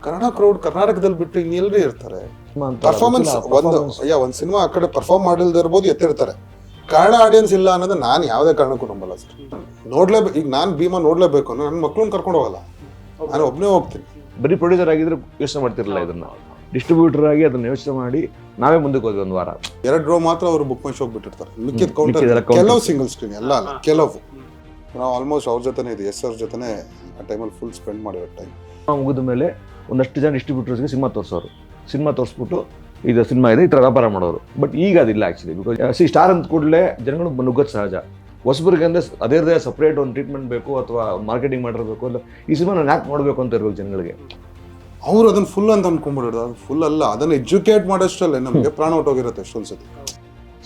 Kannada crowd ಕರ್ನಾಟಕದಲ್ಲಿ ಬಿಟ್ಟು ಇನ್ನೆಲ್ಲರೂ ಇರ್ತಾರೆ. ಪರ್ಫಾರ್ಮೆನ್ಸ್ ಒಂದು ಸಿನಿಮಾ ಆ ಕಡೆ ಪರ್ಫಾರ್ಮ್ ಮಾಡಿಲ್ದೇ ಇರ್ಬೋದು, ಎತ್ತಿರ್ತಾರೆ. ಕನ್ನಡ ಆಡಿಯನ್ಸ್ ಇಲ್ಲ ಅನ್ನೋದು ನಾನು ಯಾವುದೇ ಕಾರಣಕ್ಕೂ ನಂಬಲ್ಲ ಸರ್. ಈಗ ನಾನು ಭೀಮಾ ನೋಡ್ಲೇಬೇಕು ಅನ್ನೋ ನನ್ನ ಮಕ್ಳನ್ನ ಕರ್ಕೊಂಡು ಹೋಗಲ್ಲ, ನಾನು ಒಬ್ಬನೇ ಹೋಗ್ತೀನಿ. ಬರೀ ಪ್ರೊಡ್ಯೂಸರ್ ಆಗಿದ್ರೆ ಯೋಚನೆ ಮಾಡ್ತಿರಲಿಲ್ಲ, ಇದನ್ನ ಡಿಸ್ಟ್ರಿಬ್ಯೂಟರ್ ಆಗಿ ಅದನ್ನ ಯೋಚನೆ ಮಾಡಿ ನಾವೇ ಮುಂದಕ್ಕೆ ಹೋದ್ವಿ. ಒಂದು ವಾರ 2 ರೋ ಮಾತ್ರ ಅವರು ಬುಕ್ ಮೈ ಶೋಕ್ ಬಿಟ್ಟಿರ್ತಾರೆ, ಮಿಕ್ಕಿದ ಕೌಂಟರ್ ಕೆಲವು ಸಿಂಗಲ್ ಸ್ಕ್ರೀನ್ ಎಲ್ಲ ಅಲ್ಲ, ಕೆಲವು. ನಾವು ಆಲ್ಮೋಸ್ಟ್ ಅವ್ರ ಜೊತೆನೇ ಇದೆ, ಅವ್ರ ಜೊತೆನೇ ಆ ಟೈಮಲ್ಲಿ ಫುಲ್ ಸ್ಪೆಂಡ್ ಮಾಡಿರೋ ಟೈಮ್. ಮುಗಿದ ಮೇಲೆ ಒಂದಷ್ಟು ಜನ ಡಿಸ್ಟ್ರಿಬ್ಯೂಟರ್ಸ್ಗೆ ಸಿನಿಮಾ ತೋರಿಸೋರು, ಸಿನಿಮಾ ತೋರಿಸ್ಬಿಟ್ಟು ಇದು ಸಿನಿಮಾ ಇದೆ ಈ ಥರ ವ್ಯಾಪಾರ ಮಾಡೋರು. ಬಟ್ ಈಗ ಅದಿಲ್ಲ ಆ್ಯಕ್ಚುಲಿ. ಬಿಕಾಸ್ ಸ್ಟಾರ್ ಅಂದ ಕೂಡಲೇ ಜನಗಳು ನುಗ್ಗೋದು ಸಹಜ. ಹೊಸಬರಿಗೆ ಅಂದರೆ ಅದೇ ಸಪ್ರೇಟ್ ಒಂದು ಟ್ರೀಟ್ಮೆಂಟ್ ಬೇಕು ಅಥವಾ ಮಾರ್ಕೆಟಿಂಗ್ ಮಾಡಿರಬೇಕು, ಅಲ್ಲ ಈ ಸಿನಿಮಾ ನಾನು ಯಾಕೆ ಮಾಡಬೇಕು ಅಂತ ಇರಬೇಕು ಜನಗಳಿಗೆ. ಅವ್ರು ಅದನ್ನ ಫುಲ್ ಅಂತ ಅನ್ಕೊಂಡ್ಬಿಡೋದು, ಅದು ಫುಲ್ ಅಲ್ಲ, ಅದನ್ನ ಎಜುಕೇಟ್ ಮಾಡೋಷ್ಟಲ್ಲೇ ನಮಗೆ ಪ್ರಾಣ ಹೊಟ್ಟೋಗಿರುತ್ತೆ ಎಷ್ಟೊಂದ್ಸತಿ.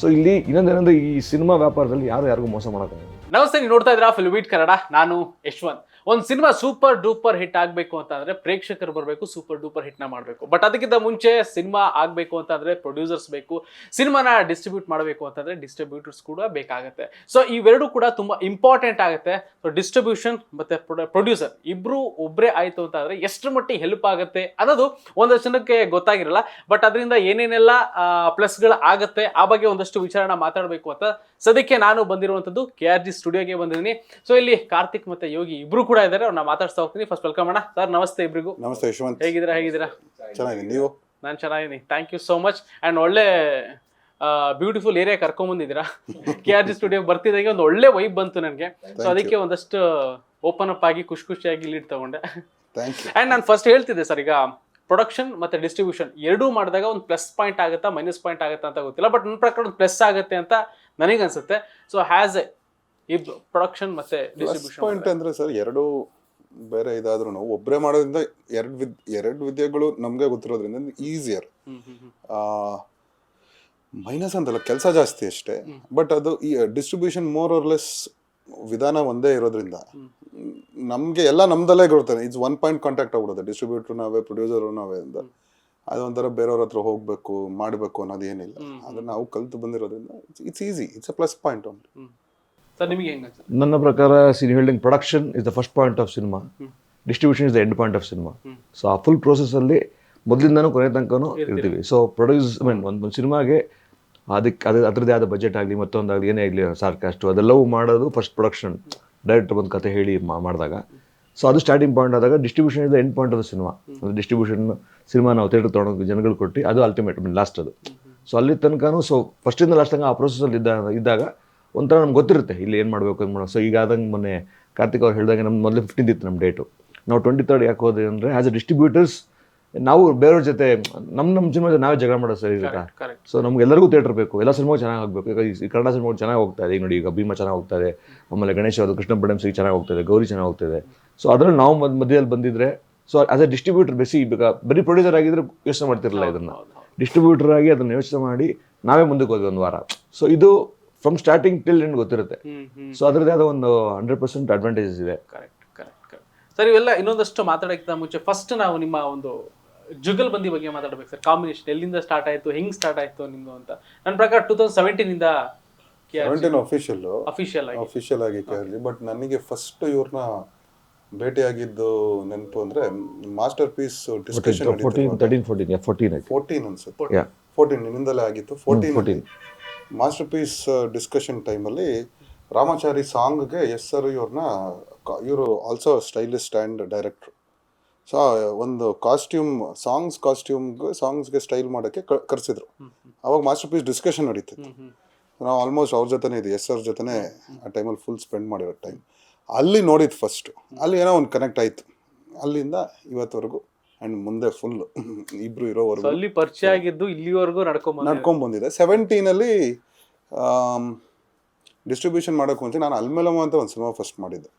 ಸೊ ಇಲ್ಲಿ ಇನ್ನೊಂದೇನಂದ್ರೆ ಈ ಸಿನಿಮಾ ವ್ಯಾಪಾರದಲ್ಲಿ ಯಾರಿಗೂ ಮೋಸ ಮಾಡೋಕ್ಕಾಗಲ್ಲ. ನಮಸ್ತೆ, ನೀವು ನೋಡ್ತಾ ಇದ್ದೀರಾ ಫಿಲ್ಮ್ ಕನ್ನಡ, ನಾನು ಯಶವಂತ್. ಒಂದು ಸಿನಿಮಾ ಸೂಪರ್ ಡೂಪರ್ ಹಿಟ್ ಆಗಬೇಕು ಅಂತಂದ್ರೆ ಪ್ರೇಕ್ಷಕರು ಬರಬೇಕು, ಸೂಪರ್ ಡೂಪರ್ ಹಿಟ್ನ ಮಾಡಬೇಕು. ಬಟ್ ಅದಕ್ಕಿಂತ ಮುಂಚೆ ಸಿನಿಮಾ ಆಗಬೇಕು ಅಂತಂದ್ರೆ ಪ್ರೊಡ್ಯೂಸರ್ಸ್ ಬೇಕು, ಸಿನಿಮಾನ ಡಿಸ್ಟ್ರಿಬ್ಯೂಟ್ ಮಾಡಬೇಕು ಅಂತಂದ್ರೆ ಡಿಸ್ಟ್ರಿಬ್ಯೂಟರ್ಸ್ ಕೂಡ ಬೇಕಾಗುತ್ತೆ. ಸೊ ಇವೆರಡು ಕೂಡ ತುಂಬಾ ಇಂಪಾರ್ಟೆಂಟ್ ಆಗುತ್ತೆ. ಸೊ ಡಿಸ್ಟ್ರಿಬ್ಯೂಷನ್ ಮತ್ತೆ ಪ್ರೊಡ್ಯೂಸರ್ ಇಬ್ರು ಒಬ್ಬರೇ ಆಯ್ತು ಅಂತಂದ್ರೆ ಎಷ್ಟರ ಮಟ್ಟಿಗೆ ಹೆಲ್ಪ್ ಆಗುತ್ತೆ ಅನ್ನೋದು ಒಂದಷ್ಟು ಜನಕ್ಕೆ ಗೊತ್ತಾಗಿರಲ್ಲ. ಬಟ್ ಅದರಿಂದ ಏನೇನೆಲ್ಲ ಪ್ಲಸ್ಗಳು ಆಗುತ್ತೆ ಆ ಬಗ್ಗೆ ಒಂದಷ್ಟು ವಿಚಾರಣ ಮಾತಾಡಬೇಕು ಅಂತ ಸದ್ಯಕ್ಕೆ ನಾನು ಬಂದಿರುವಂತದ್ದು KRG ಸ್ಟುಡಿಯೋಗೆ ಬಂದಿದ್ದೀನಿ. ಸೊ ಇಲ್ಲಿ ಕಾರ್ತಿಕ್ ಮತ್ತೆ ಯೋಗಿ ಇಬ್ರು ಕೂಡ ಇದ್ದಾರೆ, ಅವ್ರನ್ನ ಮಾತಾಡ್ತಾ ಹೋಗ್ತೀನಿ. ಫಸ್ಟ್ ವೆಲ್ಕಮ್ ಅಣ್ಣ. ಸರ್ ನಮಸ್ತೆ ಇಬ್ರಿಗೂ. ನಮಸ್ತೆ ಯಶವಂತ್, ಹೇಗಿದ್ದೀರಾ? ಚೆನ್ನಾಗಿದೆ, ನೀವು? ನಾನು ಚೆನ್ನಾಗಿದ್ದೀನಿ, thank you so much. And ಒಳ್ಳೆ ಬ್ಯೂಟಿಫುಲ್ ಏರಿಯಾ ಕರ್ಕೊಂಡ್ ಬಂದಿದ್ದೀರಾ. KRG ಸ್ಟುಡಿಯೋ ಬರ್ತಿದ್ದಾಗೆ ಒಂದು ಒಳ್ಳೆ ವೈಬ್ ಬಂತು ನನಗೆ. ಸೊ ಅದಕ್ಕೆ ಒಂದಷ್ಟು ಓಪನ್ ಅಪ್ ಆಗಿ ಖುಷಿಯಾಗಿ ಲೀಡ್ ತಗೊಂಡೆ. ಅಂಡ್ ನಾನು ಫಸ್ಟ್ ಹೇಳ್ತಿದ್ದೆ ಸರ್, ಈಗ ಪ್ರೊಡಕ್ಷನ್ ಮತ್ತೆ ಡಿಸ್ಟ್ರಿಬ್ಯೂಷನ್ ಎರಡೂ ಮಾಡಿದಾಗ ಒಂದು ಪ್ಲಸ್ ಪಾಯಿಂಟ್ ಆಗುತ್ತಾ ಮೈನಸ್ ಪಾಯಿಂಟ್ ಆಗುತ್ತಾ ಅಂತ ಗೊತ್ತಿಲ್ಲ. ಬಟ್ ನನ್ನ ಪ್ರಕಾರ ಒಂದು ಪ್ಲಸ್ ಆಗುತ್ತೆ ಅಂತ ನನಗನ್ಸುತ್ತೆ. ಸೊ ಹ್ಯಾಸ್ ಎ ಪ್ರೊಡಕ್ಷನ್ ಮತ್ತೆ ಡಿಸ್ಟ್ರಿಬ್ಯೂಷನ್ ಪಾಯಿಂಟ್ ಅಂದ್ರೆ ಸರ್, ಎರಡು ಬೇರೆ ಇದಾದ್ರೂ ಒಬ್ಬರೇ ಮಾಡೋದ್ರಿಂದ ಎರಡು ವಿದ್ಯೆಗಳು ನಮ್ಗೆ ಗೊತ್ತಿರೋದ್ರಿಂದ ಈಸಿಯರ್. ಮೈನಸ್ ಅಂತಲ್ಲ, ಕೆಲಸ ಜಾಸ್ತಿ ಅಷ್ಟೇ. ಬಟ್ ಅದು ಈ ಡಿಸ್ಟ್ರಿಬ್ಯೂಷನ್ ಮೋರ್ ಆರ್ ಲೆಸ್ ವಿಧಾನ ಒಂದೇ ಇರೋದ್ರಿಂದ ನಮ್ಗೆ ಎಲ್ಲ ನಮ್ದಲ್ಲೇ ಗೊತ್ತಾನೆ. ಇಟ್ಸ್ ಒನ್ ಪಾಯಿಂಟ್ ಕಾಂಟ್ಯಾಕ್ಟ್ ಆಗ್ಬಿಡುತ್ತೆ, ಡಿಸ್ಟ್ರಿಬ್ಯೂಟರ್ ನಾವೇ, ಪ್ರೊಡ್ಯೂಸರ್ ನಾವೇ ಅಂತ. ಅದೊಂಥರ ಬೇರೆಯವ್ರ ಹತ್ರ ಹೋಗ್ಬೇಕು ಮಾಡಬೇಕು ಅನ್ನೋದು ಏನಿಲ್ಲ. ಅದನ್ನ ನಾವು ಕಲ್ತು ಬಂದಿರೋದ್ರಿಂದ it's easy, it's a plus point. ನನ್ನ ಪ್ರಕಾರ ಹೇಳ್ದಂಗೆ production is the first point of cinema, distribution is the end point of cinema. So ಆ ಫುಲ್ ಪ್ರೋಸೆಸ್ ಅಲ್ಲಿ ಮೊದಲಿಂದನೂ ಕೊನೆ ತನಕನೂ ಇರ್ತೀವಿ. ಸೊ ಒಂದು ಸಿನಿಮಾಗೆ ಅದಕ್ಕೆ ಅದರದ್ದೇ ಆದ ಬಜೆಟ್ ಆಗಲಿ ಮತ್ತೊಂದಾಗಲಿ ಏನೇ ಆಗಲಿ ಸಾರ್ಕಾಸ್ಟು ಅದೆಲ್ಲವೂ ಮಾಡೋದು ಫಸ್ಟ್ ಪ್ರೊಡಕ್ಷನ್. ಡೈರೆಕ್ಟರ್ ಒಂದು ಕತೆ ಹೇಳಿ ಮಾಡಿದಾಗ, ಸೊ ಅದು ಸ್ಟಾರ್ಟಿಂಗ್ ಪಾಯಿಂಟ್ ಆದಾಗ distribution is the end point of the cinema. ಅಂದರೆ ಡಿಸ್ಟ್ರಿಬ್ಯೂಷನ್ ಸಿನಿಮಾ ನಾವು ಥಿಯೇಟರ್ ತೊಗೊಂಡು ಜನಗಳು ಕೊಟ್ಟು ಅದು ಅಲ್ಟಿಮೇಟ್ ಲಾಸ್ಟ್ ಅದು. ಸೊ ಅಲ್ಲಿ ತನಕನೂ ಸೊ ಫಸ್ಟಿಂದ ಲಾಸ್ಟ್ ತನಕ ಆ ಪ್ರೊಸೆಸಲ್ಲಿ ಇದ್ದಾಗ ಒಂಥರ ನಮ್ಗೆ ಗೊತ್ತಿರುತ್ತೆ ಇಲ್ಲಿ ಏನು ಮಾಡಬೇಕು ಏನು ಮಾಡೋದು. ಸೊ ಈಗ ಆದಂಗೆ ಮೊನ್ನೆ ಕಾರ್ತಿಕ್ ಅವ್ರು ಹೇಳಿದಾಗ ನಮ್ಮ ಮೊದಲು 15th ಇತ್ತು ನಮ್ಮ ಡೇಟು, ನಾವು 23rd ಯಾಕೆ ಹೋದ್ರಿ ಅಂದರೆ ಆ್ಯಸ್ ಎ ಡಿಸ್ಟ್ರಿಬ್ಯೂಟರ್ಸ್ ನಾವು ಬೇರೆಯವ್ರ ಜೊತೆ ನಮ್ಮ ಸಿನಿಮಾ ನಾವೇ ಜಗಳ ಮಾಡೋದು ಸರಿ ಇರುತ್ತೆ. ಸೊ ನಮ್ಗೆಲ್ಲರಿಗೂ ಥಿಯೇಟರ್ ಬೇಕು, ಎಲ್ಲ ಸಿನಿಮಾಗೂ ಚೆನ್ನಾಗಿ ಆಗಬೇಕು. ಈಗ ಈ ಕನ್ನಡ ಸಿನಿಮಾಗಳು ಚೆನ್ನಾಗಿ ಹೋಗ್ತಾ ಇದೆ. ಈಗ ನೋಡಿ, ಈಗ ಭೀಮಾ ಚೆನ್ನಾಗಿ ಹೋಗ್ತಾ ಇದೆ, ಆಮೇಲೆ ಗಣೇಶ್ ಅವರು ಕೃಷ್ಣ ಬಡಂಸಿಗೆ ಚೆನ್ನಾಗಿ ಹೋಗ್ತಾಯಿದೆ, ಗೌರಿ ಚೆನ್ನಾಗಿ ಹೋಗ್ತಾಯಿದೆ. ಸೊ ಅದರಲ್ಲಿ ನಾವು ಮಧ್ಯದಲ್ಲಿ ಬಂದಿದ್ರೆ ಸೊ ಆಸ್ ಎ ಡಿಸ್ಟ್ರಿಬ್ಯೂಟರ್ ಈಗ ಬರೀ ಪ್ರೊಡ್ಯೂಸರ್ ಆಗಿದ್ರೆ ಯೋಚನೆ ಮಾಡ್ತಿರಲಿಲ್ಲ, ಇದನ್ನು ಡಿಸ್ಟ್ರಿಬ್ಯೂಟರ್ ಆಗಿ ಅದನ್ನು ಯೋಚನೆ ಮಾಡಿ ನಾವೇ ಮುಂದಕ್ಕೆ ಹೋದ್ವಿ ಒಂದು ವಾರ. ಸೊ ಇದು ಫ್ರಮ್ ಸ್ಟಾರ್ಟಿಂಗ್ ಟಿಲ್ ಎಂಡ್ ಗೊತ್ತಿರುತ್ತೆ. ಸೊ ಅದರದ್ದೇ ಆದ ಒಂದು 100% ಅಡ್ವಾಂಟೇಜಸ್ ಇದೆ. Correct sir. ಇವೆಲ್ಲ ಇನ್ನೊಂದಷ್ಟು ಮಾತಾಡೋಕ್ಕಿಂತ ಮುಂಚೆ ಫಸ್ಟ್ ನಾವು ನಿಮ್ಮ ಒಂದು ಜುಗಲ್ಬಂದಿ ಬಗ್ಗೆ ಮಾತಾಡ್ಬೇಕು ಸರ್. ಕಾಂಬಿನೇಷನ್ ಎಲ್ಲಿಂದ ಸ್ಟಾರ್ಟ್ ಆಯ್ತು, ಹೆಂಗ್ ಸ್ಟಾರ್ಟ್ ಆಯ್ತು ನಿಮ್ದು ಅಂತ? ನನ್ನ ಪ್ರಕಾರ 2017 ಇಂದ ಅಫಿಷಿಯಲ್ ಆಗಿ KRG. ಬಟ್ ನನಗೆ ಫಸ್ಟ್ ಇವ್ರನ್ನ ಭೇಟಿಯಾಗಿದ್ದು ನೆನಪು ಅಂದ್ರೆ ಮಾಸ್ಟರ್ ಪೀಸ್ ಡಿಸ್ಕಷನ್ 14 ಅನ್ಸುತ್ತೆ, 14 ನಿನ್ನಿಂದಲೇ ಆಗಿತ್ತು. 14 ಮಾಸ್ಟರ್ ಪೀಸ್ ಡಿಸ್ಕಷನ್ ಟೈಮಲ್ಲಿ ರಾಮಾಚಾರಿ ಸಾಂಗ್ಗೆ ಸರ್ ಇವರು also stylist and director. So ಒಂದು ಸಾಂಗ್ಸ್ಗೆ ಸ್ಟೈಲ್ ಮಾಡೋಕ್ಕೆ ಕರೆಸಿದ್ರು. ಅವಾಗ ಮಾಸ್ಟರ್ ಪೀಸ್ ಡಿಸ್ಕಷನ್ ನಡೀತಿತ್ತು. ನಾವು ಆಲ್ಮೋಸ್ಟ್ ಅವ್ರ ಜೊತೆನೇ ಇದೆ, ಅವ್ರ ಜೊತೆನೇ ಆ ಟೈಮಲ್ಲಿ ಫುಲ್ ಸ್ಪೆಂಡ್ ಮಾಡಿರೋ ಟೈಮ್. ಅಲ್ಲಿ ನೋಡಿದ್ದು ಫಸ್ಟು, ಅಲ್ಲಿ ಏನೋ ಒಂದು ಕನೆಕ್ಟ್ ಆಯಿತು. ಅಲ್ಲಿಂದ ಇವತ್ತವರೆಗೂ ಆ್ಯಂಡ್ ಮುಂದೆ ಫುಲ್ ಇಬ್ರು ಇರೋವರೆಗೂ ಅಲ್ಲಿ ಪರಿಚಯ ಆಗಿದ್ದು ಇಲ್ಲಿವರೆಗೂ ನಡ್ಕೊಂಡ್ ಬಂದಿದೆ. 17 ಡಿಸ್ಟ್ರಿಬ್ಯೂಷನ್ ಮಾಡೋಕೆ ಮುಂಚೆ ನಾನು ಅಲ್ಮೇಲಮ್ಮ ಅಂತ ಒಂದು ಸಿನಿಮಾ ಫಸ್ಟ್ ಮಾಡಿದ್ದೆ,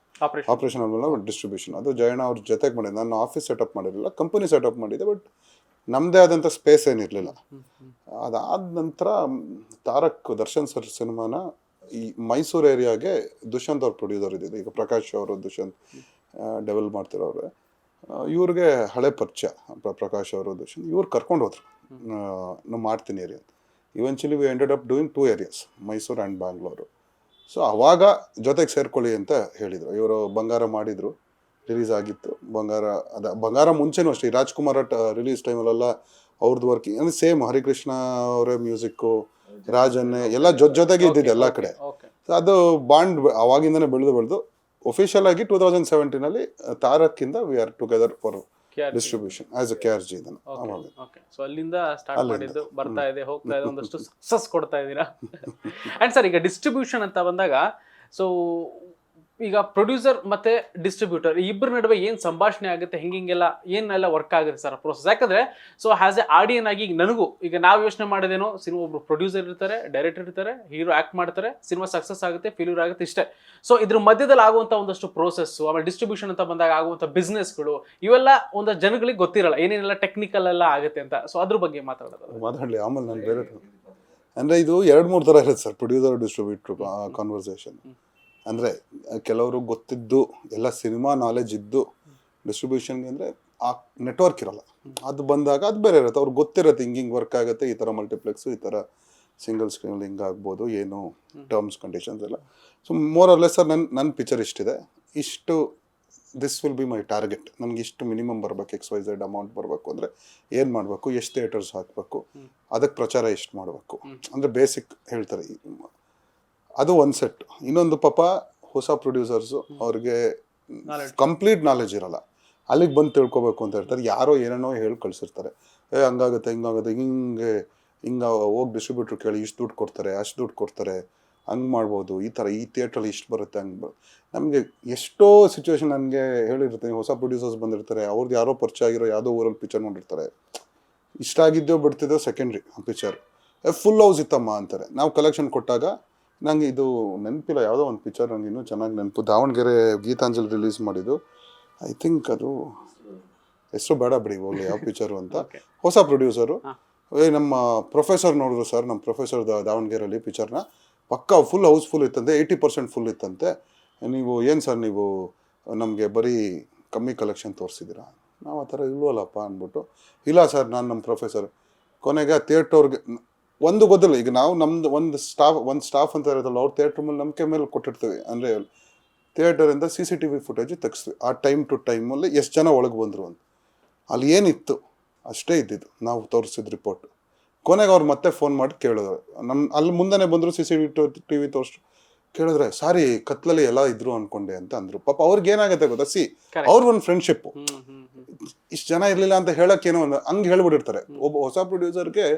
ಆಪರೇಷನ್ ಅಲ್ಮೇಲಮ್ಮ ಡಿಸ್ಟ್ರಿಬ್ಯೂಷನ್. ಅದು ಜಯಣ್ಣ ಅವ್ರ ಜೊತೆಗೆ ಮಾಡಿದ್ದೆ. ನಾನು ಆಫೀಸ್ ಸೆಟಪ್ ಮಾಡಿರಲಿಲ್ಲ, ಕಂಪನಿ ಸೆಟಪ್ ಮಾಡಿದ್ದೆ. ಬಟ್ ನಮ್ಮದೇ ಆದಂಥ ಸ್ಪೇಸ್ ಏನಿರಲಿಲ್ಲ. ಅದಾದ ನಂತರ ತಾರಕ್ ದರ್ಶನ್ ಸರ್ ಸಿನಿಮಾನ ಈ ಮೈಸೂರು ಏರಿಯಾಗೆ ದುಷ್ಯಂತ್ ಅವ್ರ ಪ್ರೊಡ್ಯೂಸರ್ ಇದ್ದಿದ್ದು. ಈಗ ಪ್ರಕಾಶ್ ಅವರು ದುಷ್ಯಂತ್ ಡೆವಲಪ್ ಮಾಡ್ತಿರೋರು. ಇವ್ರಿಗೆ ಹಳೆ ಪರಿಚಯ, ಪ್ರಕಾಶ್ ಅವರು ದುಷ್ಯಂತ್. ಇವ್ರು ಕರ್ಕೊಂಡು ಹೋದ್ರು, ನಾವು ಮಾಡ್ತೀನಿ area. Eventually we ended up doing 2 areas, Mysore and Bangalore. So ಅವಾಗ ಜೊತೆಗೆ ಸೇರ್ಕೊಳ್ಳಿ ಅಂತ ಹೇಳಿದರು. ಇವರು ಬಂಗಾರ ಮಾಡಿದರು, ರಿಲೀಸ್ ಆಗಿತ್ತು. ಬಂಗಾರ ಮುಂಚೆನೂ ಅಷ್ಟೇ, ಈ ರಾಜ್ಕುಮಾರ್ ರಿಲೀಸ್ ಟೈಮಲ್ಲೆಲ್ಲ ಅವ್ರದ್ದು ವರ್ಕಿಂಗ್ ಅಂದರೆ ಸೇಮ್. ಹರಿಕೃಷ್ಣ ಅವರೇ ಮ್ಯೂಸಿಕ್ಕು, ರಾಜನ್ನೇ ಎಲ್ಲ ಜೊತೆಗೆ ಇದ್ದಿದ್ದು ಎಲ್ಲ ಕಡೆ. ಓಕೆ. ಅದು ಬಾಂಡ್ ಅವಾಗಿಂದನೇ ಬೆಳೆದು ಒಫಿಷಿಯಲ್ ಆಗಿ 2017 ತಾರಕ್ಕಿಂದ we are together for distribution as a KRG. ಇದನ್ನು ಓಕೆ. ಸೊ ಅಲ್ಲಿಂದ ಸ್ಟಾರ್ಟ್ ಮಾಡಿದ್ದು, ಬರ್ತಾ ಇದೆ, ಹೋಗ್ತಾ ಇದೆ, ಒಂದಷ್ಟು ಸಕ್ಸಸ್ ಕೊಡ್ತಾ ಇದ್ದೀರಾ. ಅಂಡ್ ಸರ್, ಈಗ ಡಿಸ್ಟ್ರಿಬ್ಯೂಷನ್ ಅಂತ ಬಂದಾಗ, ಸೊ ಈಗ ಪ್ರೊಡ್ಯೂಸರ್ ಮತ್ತೆ ಡಿಸ್ಟ್ರಿಬ್ಯೂಟರ್ ಇಬ್ಬರ ನಡುವೆ ಏನು ಸಂಭಾಷಣೆ ಆಗುತ್ತೆ, ಹಿಂಗೆಲ್ಲ ಏನೆಲ್ಲ ವರ್ಕ್ ಆಗುತ್ತೆ ಸರ್ ಪ್ರೋಸೆಸ್? ಯಾಕಂದ್ರೆ ಸೊ ಆಸ್ ಎ ಆಡಿಯನ್ ಆಗಿ ನನಗೂ ಈಗ ನಾವು ಯೋಚನೆ ಮಾಡೋದೇನೋ, ಸಿನಿಮಾ ಒಬ್ರು ಪ್ರೊಡ್ಯೂಸರ್ ಇರ್ತಾರೆ, ಡೈರೆಕ್ಟರ್ ಇರ್ತಾರೆ, ಹೀರೋ ಆಕ್ಟ್ ಮಾಡ್ತಾರೆ, ಸಿನಿಮಾ ಸಕ್ಸಸ್ ಆಗುತ್ತೆ, ಫೇಲ್ಯೂರ್ ಆಗುತ್ತೆ, ಇಷ್ಟೇ. ಸೊ ಇದ್ರ ಮಧ್ಯದಲ್ಲಿ ಆಗುವಂಥ ಒಂದಷ್ಟು ಪ್ರೋಸೆಸ್, ಆಮೇಲೆ ಡಿಸ್ಟ್ರಿಬ್ಯೂಷನ್ ಅಂತ ಬಂದಾಗ ಆಗುವಂಥ ಬಿಸ್ನೆಸ್ಗಳು, ಇವೆಲ್ಲ ಒಂದಷ್ಟು ಜನಗಳಿಗೆ ಗೊತ್ತಿರಲ್ಲ, ಏನೇನೆಲ್ಲ ಟೆಕ್ನಿಕಲ್ ಎಲ್ಲ ಆಗುತ್ತೆ ಅಂತ. ಸೊ ಅದ್ರ ಬಗ್ಗೆ ಮಾತಾಡಲಿ ಆಮೇಲೆ ನಾನು ಬೇರೆ. ಅಂದರೆ ಇದು 2-3 ಥರ ಇರುತ್ತೆ ಸರ್, ಪ್ರೊಡ್ಯೂಸರ್ ಡಿಸ್ಟ್ರಿಬ್ಯೂಟ್ರ್ ಕಾನ್ವರ್ಸೇಷನ್. ಅಂದರೆ ಕೆಲವರು ಗೊತ್ತಿದ್ದು ಎಲ್ಲ ಸಿನಿಮಾ ನಾಲೆಜ್ ಇದ್ದು ಡಿಸ್ಟ್ರಿಬ್ಯೂಷನ್ಗೆ ಅಂದರೆ ಆ ನೆಟ್ವರ್ಕ್ ಇರಲ್ಲ. ಅದು ಬಂದಾಗ ಅದು ಬೇರೆ ಇರುತ್ತೆ, ಅವ್ರಿಗೆ ಗೊತ್ತಿರುತ್ತೆ ಹಿಂಗೆ ವರ್ಕ್ ಆಗುತ್ತೆ, ಈ ಥರ ಮಲ್ಟಿಪ್ಲೆಕ್ಸು, ಈ ಥರ ಸಿಂಗಲ್ ಸ್ಕ್ರೀನಲ್ಲಿ ಹಿಂಗೆ ಆಗ್ಬೋದು, ಏನು ಟರ್ಮ್ಸ್ ಕಂಡೀಷನ್ಸ್ ಎಲ್ಲ. So more or less sir, ನನ್ನ ಪಿಕ್ಚರ್ ಇಷ್ಟಿದೆ, ಇಷ್ಟು this will be my target, ನನಗೆ ಇಷ್ಟು ಮಿನಿಮಮ್ ಬರಬೇಕು, XYZ ಅಮೌಂಟ್ ಬರಬೇಕು ಅಂದರೆ ಏನು ಮಾಡಬೇಕು, ಎಷ್ಟು ಥಿಯೇಟರ್ಸ್ ಹಾಕಬೇಕು, ಅದಕ್ಕೆ ಪ್ರಚಾರ ಎಷ್ಟು ಮಾಡಬೇಕು ಅಂದರೆ ಬೇಸಿಕ್ ಹೇಳ್ತಾರೆ. ಅದು ಒಂದು ಸೆಟ್. ಇನ್ನೊಂದು ಪಾಪ ಹೊಸ ಪ್ರೊಡ್ಯೂಸರ್ಸು, ಅವ್ರಿಗೆ ಕಂಪ್ಲೀಟ್ ನಾಲೆಜ್ ಇರಲ್ಲ, ಅಲ್ಲಿಗೆ ಬಂದು ತಿಳ್ಕೊಬೇಕು ಅಂತ ಹೇಳ್ತಾರೆ. ಯಾರೋ ಏನೇನೋ ಹೇಳಿ ಕಳಿಸಿರ್ತಾರೆ, ಹಂಗಾಗುತ್ತೆ, ಹಿಂಗಾಗುತ್ತೆ, ಹಿಂಗೆ ಹೋಗಿ ಡಿಸ್ಟ್ರಿಬ್ಯೂಟ್ರ್ ಕೇಳಿ ಇಷ್ಟು ದುಡ್ಡು ಕೊಡ್ತಾರೆ, ಅಷ್ಟು ದುಡ್ಡು ಕೊಡ್ತಾರೆ, ಹಂಗೆ ಮಾಡ್ಬೋದು, ಈ ಥರ ಈ ಥಿಯೇಟ್ರಲ್ಲಿ ಇಷ್ಟು ಬರುತ್ತೆ, ಹಂಗೆ ನಮಗೆ ಎಷ್ಟೋ ಸಿಚುವೇಶನ್ ನನಗೆ ಹೇಳಿರ್ತೀನಿ. ಹೊಸ ಪ್ರೊಡ್ಯೂಸರ್ಸ್ ಬಂದಿರ್ತಾರೆ, ಅವ್ರದ್ದು ಯಾರೋ ಪರಿಚಯ ಆಗಿರೋ ಯಾವುದೋ ಊರಲ್ಲಿ ಪಿಕ್ಚರ್ ನೋಡಿರ್ತಾರೆ, ಇಷ್ಟ ಆಗಿದ್ದೋ ಬಿಡ್ತಿದ್ದೋ ಸೆಕೆಂಡ್ರಿ ಆ ಪಿಕ್ಚರ್, ಫುಲ್ ಹೌಸ್ ಇತ್ತಮ್ಮ ಅಂತಾರೆ. ನಾವು ಕಲೆಕ್ಷನ್ ಕೊಟ್ಟಾಗ ನಂಗೆ ಇದು ನೆನಪಿಲ್ಲ, ಯಾವುದೋ ಒಂದು ಪಿಕ್ಚರ್ ನನಗೆ ಇನ್ನೂ ಚೆನ್ನಾಗಿ ನೆನಪು, ದಾವಣಗೆರೆ ಗೀತಾಂಜಲಿ ರಿಲೀಸ್ ಮಾಡಿದ್ದು, ಐ ಥಿಂಕ್ ಅದು ಹೆಸರು ಬೇಡ ಬಿಡಿ ಹೋಗಲಿ ಯಾವ ಪಿಕ್ಚರು ಅಂತ. ಹೊಸ ಪ್ರೊಡ್ಯೂಸರು, ನಮ್ಮ ಪ್ರೊಫೆಸರ್ ನೋಡಿದ್ರು ಸರ್, ನಮ್ಮ ಪ್ರೊಫೆಸರ್ ದಾವಣಗೆರೆಯಲ್ಲಿ ಪಿಕ್ಚರ್ನ ಪಕ್ಕಾ ಫುಲ್ ಹೌಸ್ಫುಲ್ ಇತ್ತಂತೆ, 80% ಫುಲ್ ಇತ್ತಂತೆ. ನೀವು ಏನು ಸರ್ ನೀವು ನಮಗೆ ಬರೀ ಕಮ್ಮಿ ಕಲೆಕ್ಷನ್ ತೋರಿಸಿದ್ದೀರಾ? ನಾವು ಆ ಥರ ಇಲ್ವಲ್ಲಪ್ಪ ಅಂದ್ಬಿಟ್ಟು, ಇಲ್ಲ ಸರ್ ನಾನು ನಮ್ಮ ಪ್ರೊಫೆಸರ್. ಕೊನೆಗೆ ಥಿಯೇಟ್ರವ್ರಿಗೆ ಒಂದು ಗೊತ್ತಿಲ್ಲ, ಈಗ ನಾವು ನಮ್ದು ಒಂದು ಸ್ಟಾಫ್ ಅಂತ ಇರೋದಲ್ಲ, ಅವ್ರ ಥಿಯೇಟ್ರ್ ಮೇಲೆ ನಂಬಿಕೆ ಮೇಲೆ ಕೊಟ್ಟಿರ್ತೀವಿ. ಅಂದರೆ ಥಿಯೇಟರಿಂದ CCTV ಫುಟೇಜ್ ತೆಗಿಸ್ತೀವಿ, ಆ ಟೈಮ್ ಟು ಟೈಮಲ್ಲಿ ಎಷ್ಟು ಜನ ಒಳಗೆ ಬಂದರು ಅಂತ. ಅಲ್ಲಿ ಏನಿತ್ತು ಅಷ್ಟೇ ಇದ್ದಿದ್ದು, ನಾವು ತೋರಿಸಿದ ರಿಪೋರ್ಟ್. ಕೊನೆಗೆ ಅವ್ರು ಮತ್ತೆ ಫೋನ್ ಮಾಡಿ ಕೇಳಿದ್ರು, ಅಲ್ಲಿ ಮುಂದೆನೇ ಬಂದರು, CCTV ತೋರಿಸ್ರು, ಕೇಳಿದ್ರೆ ಸಾರಿ ಕತ್ಲಲ್ಲಿ ಎಲ್ಲ ಇದ್ರು ಅನ್ಕೊಂಡೆ ಅಂತ ಅಂದರು. ಪಾಪ ಅವ್ರಿಗೆ ಏನಾಗುತ್ತೆ ಗೊತ್ತಾ, ಅವ್ರ ಒಂದು ಫ್ರೆಂಡ್ಶಿಪ್ಪು, ಇಷ್ಟು ಜನ ಇರಲಿಲ್ಲ ಅಂತ ಹೇಳೋಕ್ಕೇನೋ ಒಂದು ಹಂಗೆ ಹೇಳ್ಬಿಟ್ಟಿರ್ತಾರೆ. ಒಬ್ಬ ಹೊಸ ಪ್ರೊಡ್ಯೂಸರ್ಗೆ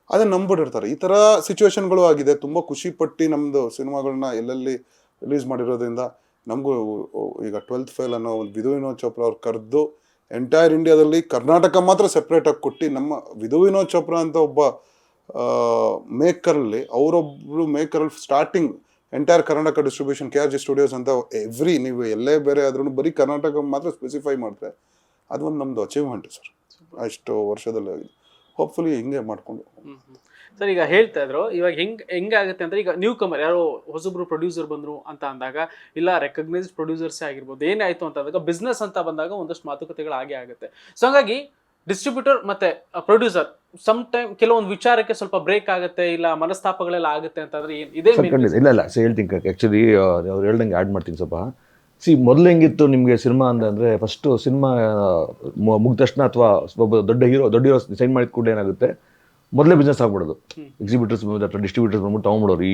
ಅದನ್ನು ನಂಬಿಟ್ಟಿರ್ತಾರೆ. ಈ ಥರ ಸಿಚುವೇಶನ್ಗಳು ಆಗಿದೆ. ತುಂಬ ಖುಷಿ ಪಟ್ಟು ನಮ್ಮದು ಸಿನಿಮಾಗಳನ್ನ ಎಲ್ಲೆಲ್ಲಿ ರಿಲೀಸ್ ಮಾಡಿರೋದ್ರಿಂದ ನಮಗೂ ಈಗ 12th ಫೇಲ್ ಅನ್ನೋ ಒಂದು ವಿಧು ವಿನೋದ್ ಚೋಪ್ರಾ ಅವ್ರು ಕರೆದು ಎಂಟೈರ್ ಇಂಡಿಯಾದಲ್ಲಿ ಕರ್ನಾಟಕ ಮಾತ್ರ ಸೆಪ್ರೇಟಾಗಿ ಕೊಟ್ಟು, ನಮ್ಮ ವಿಧು ವಿನೋದ್ ಚೋಪ್ರಾ ಅಂತ ಒಬ್ಬ ಮೇಕರಲ್ಲಿ, ಅವರೊಬ್ಬರು ಮೇಕರಲ್ಲಿ starting entire Karnataka distribution KRG studios ಅಂತ ನೀವು ಎಲ್ಲೇ ಬೇರೆ ಆದ್ರೂ ಬರೀ ಕರ್ನಾಟಕ ಮಾತ್ರ ಸ್ಪೆಸಿಫೈ ಮಾಡ್ತಾರೆ. ಅದೊಂದು ನಮ್ಮದು ಅಚೀವ್ಮೆಂಟ್ ಸರ್, ಅಷ್ಟು ವರ್ಷದಲ್ಲಿ ಆಗಿದೆ. ಹೋಪ್ಫುಲಿ ಹಿಂಗೆ ಮಾಡಿಕೊಂಡು ಸರ್. ಈಗ ಹೇಳ್ತಾ ಇದ್ರು, ಇವಾಗ ಹೆಂಗಾಗುತ್ತೆ ಅಂದ್ರೆ, ಈಗ ನ್ಯೂ ಕಮರ್ ಯಾರೋ ಹೊಸಬ್ರು ಪ್ರೊಡ್ಯೂಸರ್ ಬಂದ್ರು ಅಂತ ಅಂದಾಗ, ಇಲ್ಲ ರೆಕಗ್ನೈಸ್ಡ್ ಪ್ರೊಡ್ಯೂಸರ್ಸೇ ಆಗಿರ್ಬೋದು, ಏನೇ ಆಯಿತು ಅಂತ ಅಂದಾಗ, ಬಿಸ್ನೆಸ್ ಅಂತ ಬಂದಾಗ ಒಂದಷ್ಟು ಮಾತುಕತೆಗಳು ಆಗುತ್ತೆ. ಸೊ ಹಾಗಾಗಿ ಡಿಸ್ಟ್ರಿಬ್ಯೂಟರ್ ಮತ್ತೆ ಪ್ರೊಡ್ಯೂಸರ್ ಸಮ್ ಟೈಮ್ ಕೆಲವೊಂದು ವಿಚಾರಕ್ಕೆ ಸ್ವಲ್ಪ ಬ್ರೇಕ್ ಆಗುತ್ತೆ, ಇಲ್ಲ ಮನಸ್ತಾಪಗಳೆಲ್ಲ ಆಗುತ್ತೆ ಅಂತಂದ್ರೆ ಇದೇ ಇಲ್ಲ ಹೇಳ್ತೀನಿ. ಆ್ಯಕ್ಚುಲಿ ಅವ್ರು ಹೇಳ್ದಂಗೆ ಆ್ಯಡ್ ಮಾಡ್ತೀನಿ ಸ್ವಲ್ಪ. ಮೊದಲು ಹೆಂಗಿತ್ತು ನಿಮಗೆ ಸಿನಿಮಾ ಅಂದರೆ, ಫಸ್ಟು ಸಿನಿಮಾ ಮುಗಿದ ತಕ್ಷಣ ಅಥವಾ ಒಬ್ಬ ದೊಡ್ಡ ಹೀರೋ ಸೈನ್ ಮಾಡಿದ ಕೂಡ ಏನಾಗುತ್ತೆ, ಮೊದಲೇ ಬಿಸ್ನೆಸ್ ಆಗ್ಬಿಡೋದು. ಎಕ್ಸಿಬಿಟರ್ಸ್ ಅಥವಾ ಡಿಸ್ಟ್ರಿಬ್ಯೂಟರ್ಸ್ ಬಂದ್ಬಿಟ್ಟು ತೊಗೊಂಬಿಡೋರು, ಈ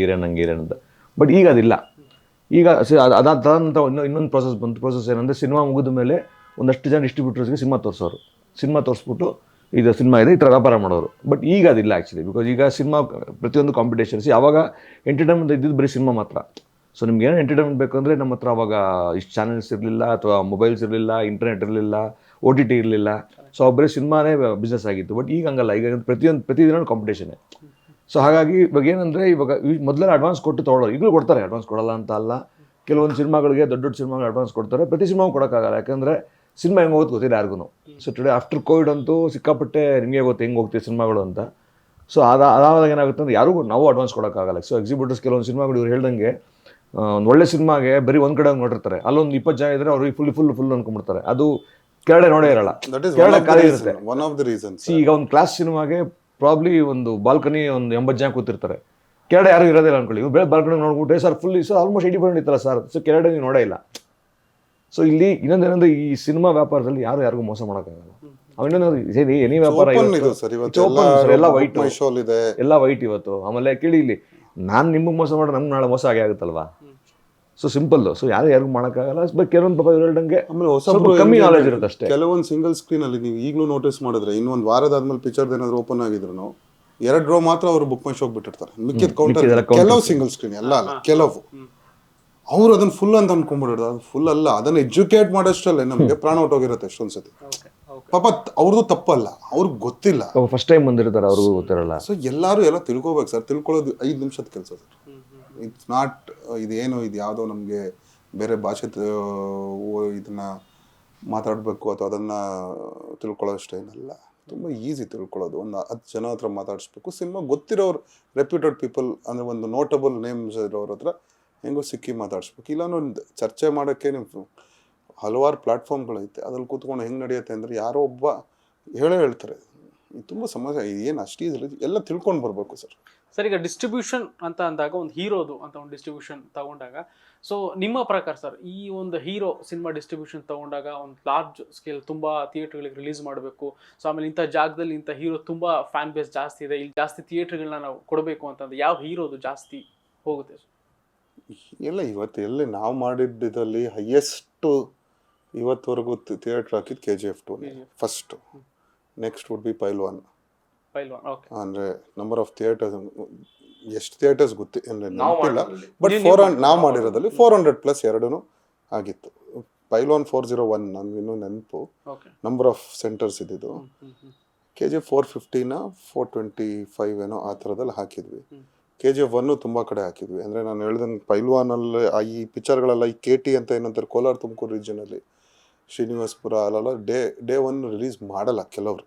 ಏರಣ್ಣ ಅಂತ. ಬಟ್ ಈಗ ಅದಿಲ್ಲ. ಈಗ ಅದಾದಂಥ ಇನ್ನೊಂದು ಪ್ರೋಸೆಸ್ ಏನಂದರೆ, ಸಿನಿಮಾ ಮುಗಿದ ಮೇಲೆ ಒಂದಷ್ಟು ಜನ ಡಿಸ್ಟ್ರಿಬ್ಯೂಟರ್ಸ್ಗೆ ಸಿನಿಮಾ ತೋರಿಸ್ಬಿಟ್ಟು ಇದು ಸಿನಿಮಾ ಇದೆ ಈ ಥರ ವ್ಯಾಪಾರ ಮಾಡೋರು. ಬಟ್ ಈಗ ಅದಿಲ್ಲ ಆ್ಯಕ್ಚುಲಿ, ಬಿಕಾಸ್ ಈಗ ಸಿನಿಮಾ ಪ್ರತಿಯೊಂದು ಕಾಂಪಿಟೇಷನ್ಸ್. ಆವಾಗ ಎಂಟರ್ಟೈನ್ಮೆಂಟ್ ಇದ್ದಿದ್ದು ಬರೀ ಸಿನಿಮಾ ಮಾತ್ರ. ಸೊ ನಿಮ್ಗೆ ಏನೋ ಎಂಟರ್ಟೈನ್ಮೆಂಟ್ ಬೇಕಂದರೆ ನಮ್ಮ ಹತ್ರ ಅವಾಗ ಇಷ್ಟು ಚಾನಲ್ಸ್ ಇರಲಿಲ್ಲ, ಅಥವಾ ಮೊಬೈಲ್ಸ್ ಇರಲಿಲ್ಲ, ಇಂಟರ್ನೆಟ್ ಇರಲಿಲ್ಲ, OTT ಇರಲಿಲ್ಲ. ಸೊ ಬರೀ ಸಿನಿಮಾನೇ ಬಿಸ್ನೆಸ್ ಆಗಿತ್ತು. ಬಟ್ ಈಗ ಹಂಗಲ್ಲ, ಈಗ ಪ್ರತಿದಿನ ಕಾಂಪಿಟೇಷನ್ನೇ. ಸೊ ಹಾಗಾಗಿ ಇವಾಗ ಏನಂದರೆ, ಇವಾಗ ಮೊದಲೆಲ್ಲ ಅಡ್ವಾನ್ಸ್ ಕೊಟ್ಟು ತೊಗೊಳ್ಳೋರು, ಈಗಲೂ ಕೊಡ್ತಾರೆ, ಅಡ್ವಾನ್ಸ್ ಕೊಡಲ್ಲ ಅಂತ ಅಲ್ಲ. ಕೆಲವೊಂದು ಸಿನಿಮಾಗಳಿಗೆ ದೊಡ್ಡ ಸಿನಿಮಾಗಳು ಅಡ್ವಾನ್ಸ್ ಕೊಡ್ತಾರೆ, ಪ್ರತಿ ಸಿನಿಮಾಗೂ ಕೊಡೋಕ್ಕಾಗಲ್ಲ. ಯಾಕಂದರೆ ಸಿನಿಮಾ ಹೆಂಗೆ ಹೋಗುತ್ತೆ ಗೊತ್ತಿಲ್ಲ ಯಾರಿಗೂ. ಸೊ ಟುಡೇ ಆಫ್ಟರ್ ಕೋವಿಡ್ ಅಂತೂ ಸಿಕ್ಕಾಪಟ್ಟೆ ನಿಮಗೆ ಗೊತ್ತು ಹೆಂಗೆ ಹೋಗ್ತೀವಿ ಸಿನಿಮಾಗಳು ಅಂತ. ಸೊ ಅದಾದಾಗ ಏನಾಗುತ್ತೆ ಅಂದರೆ, ಯಾರಿಗೂ ನಾವು ಅಡ್ವಾನ್ಸ್ ಕೊಡೋಕ್ಕಾಗಲ್ಲ. ಸೊ ಎಕ್ಸಿಬಿಟರ್ಸ್ ಕೆಲವೊಂದು ಸಿನಿಮಾಗಳು ಇವ್ರು ಹೇಳ್ದಂಗೆ ಒಂದು ಒಳ್ಳೆ ಸಿನಿಮಾಗೆ ಬರೀ ಒಂದು ಕಡೆ ನೋಡಿರ್ತಾರೆ, ಅಲ್ಲೊಂದು 20 ಜನ ಇದ್ರೆ ಅವ್ರಿಗೆ ಫುಲ್ ಅನ್ಕೊಂಡ್ಬಿಡ್ತಾರೆ. ಅದು ಕೆಳಗಡೆ ನೋಡೇ ಇರಲ್ಲ, ಕೆಳಗಡೆ ಖಾಲಿ ಇರುತ್ತೆ. ಈಗ ಒಂದು ಕ್ಲಾಸ್ ಸಿನಿಮಾಗೆ ಪ್ರಾಬ್ಲಿ ಒಂದು ಬಾಲ್ಕನಿ ಒಂದು 80 ಜನ ಕೂತಿರ್ತಾರೆ, ಕೆಳಗಡೆ ಯಾರು ಇರೋದಿಲ್ಲ ಅನ್ಕೊಳ್ಳಿ. ಇವ್ರು ಬಾಲ್ಕನಿ ನೋಡ್ಬಿಟ್ಟೆ ಸರ್ ಫುಲ್ ಆಲ್ಮೋಸ್ಟ್ 80% ಇತ್ತಲ್ಲ ಸರ್, ಸೊ ಕೆಳಗಡೆ ನೀವು ನೋಡೇ ಇಲ್ಲ. ಸೊ ಇಲ್ಲಿ ಇನ್ನೊಂದೇನಂದ್ರೆ ಈ ಸಿನಿಮಾ ವ್ಯಾಪಾರದಲ್ಲಿ ಯಾರಿಗೂ ಮೋಸ ಮಾಡೋಕ್ಕಾಗಲ್ಲ. ಎನಿ ವ್ಯಾಪಾರ ಎಲ್ಲ ವೈಟ್ ಇದೆ, ಎಲ್ಲ ವೈಟ್ ಇವತ್ತು. ಆಮೇಲೆ ಕೇಳಿ ಇಲ್ಲಿ ನಾನು ನಿಮಗೆ ಮೋಸ ಮಾಡ್ರೆ ನಮ್ಗೆ ನಾಳೆ ಮೋಸ ಆಗೇ ಆಗುತ್ತಲ್ವಾ. So simple. ಸೊ ಯಾರಿಗೂ ಮಾಡೋಕ್ಕಾಗಲ್ಲ. ಬಟ್ ಕೆಲವೊಂದು ಪಾಪ ಹೇಳ್ದಂಗೆ ಆಮೇಲೆ ಹೊಸಬ್ರು ಕಮ್ಮಿ ನಾಲೆಜ್ ಇರುತ್ತೆ ಅಷ್ಟೇ. ಕೆಲವೊಂದು ಸಿಂಗಲ್ ಸ್ಕ್ರೀನ್ ಅಲ್ಲಿ ನೀವು ಈಗಲೂ ನೋಟಿಸ್ ಮಾಡಿದ್ರೆ ಇನ್ನೊಂದು ವಾರದಾದ್ಮೇಲೆ ಪಿಕ್ಚರ್ ಏನಾದ್ರು ಓಪನ್ ಆಗಿದ್ರು 2 ರೋ ಮಾತ್ರ ಅವರು ಬುಕ್ ಮೈ ಶೋಕ್ ಬಿಟ್ಟಿರ್ತಾರೆ. ಮಿಕ್ಕಿದ ಕೌಂಟರ್ ಕೆಲವು ಸಿಂಗಲ್ ಸ್ಕ್ರೀನ್ ಎಲ್ಲ ಅಲ್ಲ, ಕೆಲವು ಅವ್ರು ಅದನ್ನ ಫುಲ್ ಅಂತ ಅನ್ಕೊಂಡ್ಬಿಡೋದು. ಅದು ಫುಲ್ ಅಲ್ಲ, ಅದನ್ನ ಎಜುಕೇಟ್ ಮಾಡೋಷ್ಟಲ್ಲೇ ನಮಗೆ ಪ್ರಾಣ ಹೊಟ್ಟೋಗಿರುತ್ತೆ ಎಷ್ಟೊಂದ್ಸತಿ. ಪಾಪ ಅವ್ರದ್ದು ತಪ್ಪಲ್ಲ, ಅವ್ರಿಗೆ ಗೊತ್ತಿಲ್ಲ, ಫಸ್ಟ್ ಟೈಮ್ ಬಂದಿರ್ತಾರೆ, ಅವ್ರಿಗೂ ಗೊತ್ತಿರಲ್ಲ. ಸೊ ಎಲ್ಲರೂ ಎಲ್ಲ ತಿಳ್ಕೊಬೇಕು ಸರ್. ತಿಳ್ಕೊಳ್ಳೋದು 5 ನಿಮಿಷದ ಕೆಲಸ ಸರ್. ಇಟ್ಸ್ ನಾಟ್ ಇದೇನು ಇದು ಯಾವುದೋ ನಮಗೆ ಬೇರೆ ಭಾಷೆ ಇದನ್ನ ಮಾತಾಡಬೇಕು ಅಥವಾ ಅದನ್ನು ತಿಳ್ಕೊಳ್ಳೋಷ್ಟು ಏನಲ್ಲ. ತುಂಬ ಈಸಿ ತಿಳ್ಕೊಳ್ಳೋದು. ಒಂದು 10 ಜನ ಹತ್ರ ಮಾತಾಡಿಸ್ಬೇಕು. ಸಿನಿಮಾ ಗೊತ್ತಿರೋರು, ರೆಪ್ಯೂಟೆಡ್ ಪೀಪಲ್ ಅಂದರೆ ಒಂದು ನೋಟಬಲ್ ನೇಮ್ಸ್ ಇರೋರ ಹತ್ರ ಹೆಂಗೋ ಸಿಕ್ಕಿ ಮಾತಾಡಿಸ್ಬೇಕು. ಇಲ್ಲಾಂದ್ರೆ ಒಂದು ಚರ್ಚೆ ಮಾಡೋಕ್ಕೆ ನೀವು ಹಲವಾರು ಪ್ಲ್ಯಾಟ್ಫಾರ್ಮ್ಗಳೈತೆ, ಅದ್ರಲ್ಲಿ ಕೂತ್ಕೊಂಡು ಹೆಂಗೆ ನಡೆಯುತ್ತೆ ಅಂದರೆ ಯಾರೋ ಒಬ್ಬ ಹೇಳ್ತಾರೆ. ಇದು ತುಂಬ ಸಮಸ್ಯೆ. ಏನು ಅಷ್ಟು ಈಸಿ ಎಲ್ಲ ತಿಳ್ಕೊಂಡು ಬರಬೇಕು ಸರ್. ಸರ್, ಈಗ ಡಿಸ್ಟ್ರಿಬ್ಯೂಷನ್ ಅಂತ ಅಂದಾಗ ಒಂದು ಹೀರೋದು ಅಂತ ಒಂದು ಡಿಸ್ಟ್ರಿಬ್ಯೂಷನ್ ತಗೊಂಡಾಗ, ಸೊ ನಿಮ್ಮ ಪ್ರಕಾರ ಸರ್, ಈ ಒಂದು ಹೀರೋ ಸಿನಿಮಾ ಡಿಸ್ಟ್ರಿಬ್ಯೂಷನ್ ತಗೊಂಡಾಗ ಒಂದು ಲಾರ್ಜ್ ಸ್ಕೇಲ್ ತುಂಬ ಥಿಯೇಟರ್ಗಳಿಗೆ ರಿಲೀಸ್ ಮಾಡಬೇಕು. ಸೊ ಆಮೇಲೆ ಇಂಥ ಜಾಗದಲ್ಲಿ ಇಂಥ ಹೀರೋ ತುಂಬ ಫ್ಯಾನ್ ಬೇಸ್ ಜಾಸ್ತಿ ಇದೆ, ಇಲ್ಲಿ ಜಾಸ್ತಿ ಥಿಯೇಟರ್ಗಳನ್ನ ನಾವು ಕೊಡಬೇಕು ಅಂತಂದ್ರೆ ಯಾವ ಹೀರೋದು ಜಾಸ್ತಿ ಹೋಗುತ್ತೆ ಸರ್? ಎಲ್ಲ ಎಲ್ಲಿ ನಾವು ಮಾಡಿದ್ದಲ್ಲಿ ಹೈಯೆಸ್ಟ್ ಇವತ್ತವರೆಗೂ ಥಿಯೇಟರ್ ಹಾಕಿದ್ದು KGF 2 first. Next would be Pailwaan. ಅಂದರೆ ನಂಬರ್ ಆಫ್ ಥಿಯೇಟರ್ಸ್, ಎಷ್ಟು ಥಿಯೇಟರ್ಸ್ ನೆನಪಿಲ್ಲ, ಬಟ್ ನಾವು ಮಾಡಿರೋದಲ್ಲಿ 400+ ಎರಡೂ ಆಗಿತ್ತು. ಪೈಲ್ವಾನ್ 401 ನನ್ಗೆ ಇನ್ನೂ ನೆನಪು. ನಂಬರ್ ಆಫ್ ಸೆಂಟರ್ಸ್ ಇದ್ದಿದ್ದು. KGF 450ನ 425 ಏನೋ ಆ ಥರದಲ್ಲಿ ಹಾಕಿದ್ವಿ. KGF 1 ತುಂಬ ಕಡೆ ಹಾಕಿದ್ವಿ. ಅಂದರೆ ನಾನು ಹೇಳ್ದಂಗೆ ಪೈಲ್ವಾನಲ್ಲಿ ಈ ಪಿಕ್ಚರ್ಗಳೆಲ್ಲ ಈ KT ಅಂತ ಏನಂತಾರೆ, ಕೋಲಾರ ತುಮಕೂರು ರೀಜನಲ್ಲಿ, ಶ್ರೀನಿವಾಸಪುರ ಅಲ್ಲೆಲ್ಲ ಡೇ 1 ರಿಲೀಸ್ ಮಾಡಲ್ಲ. ಕೆಲವರು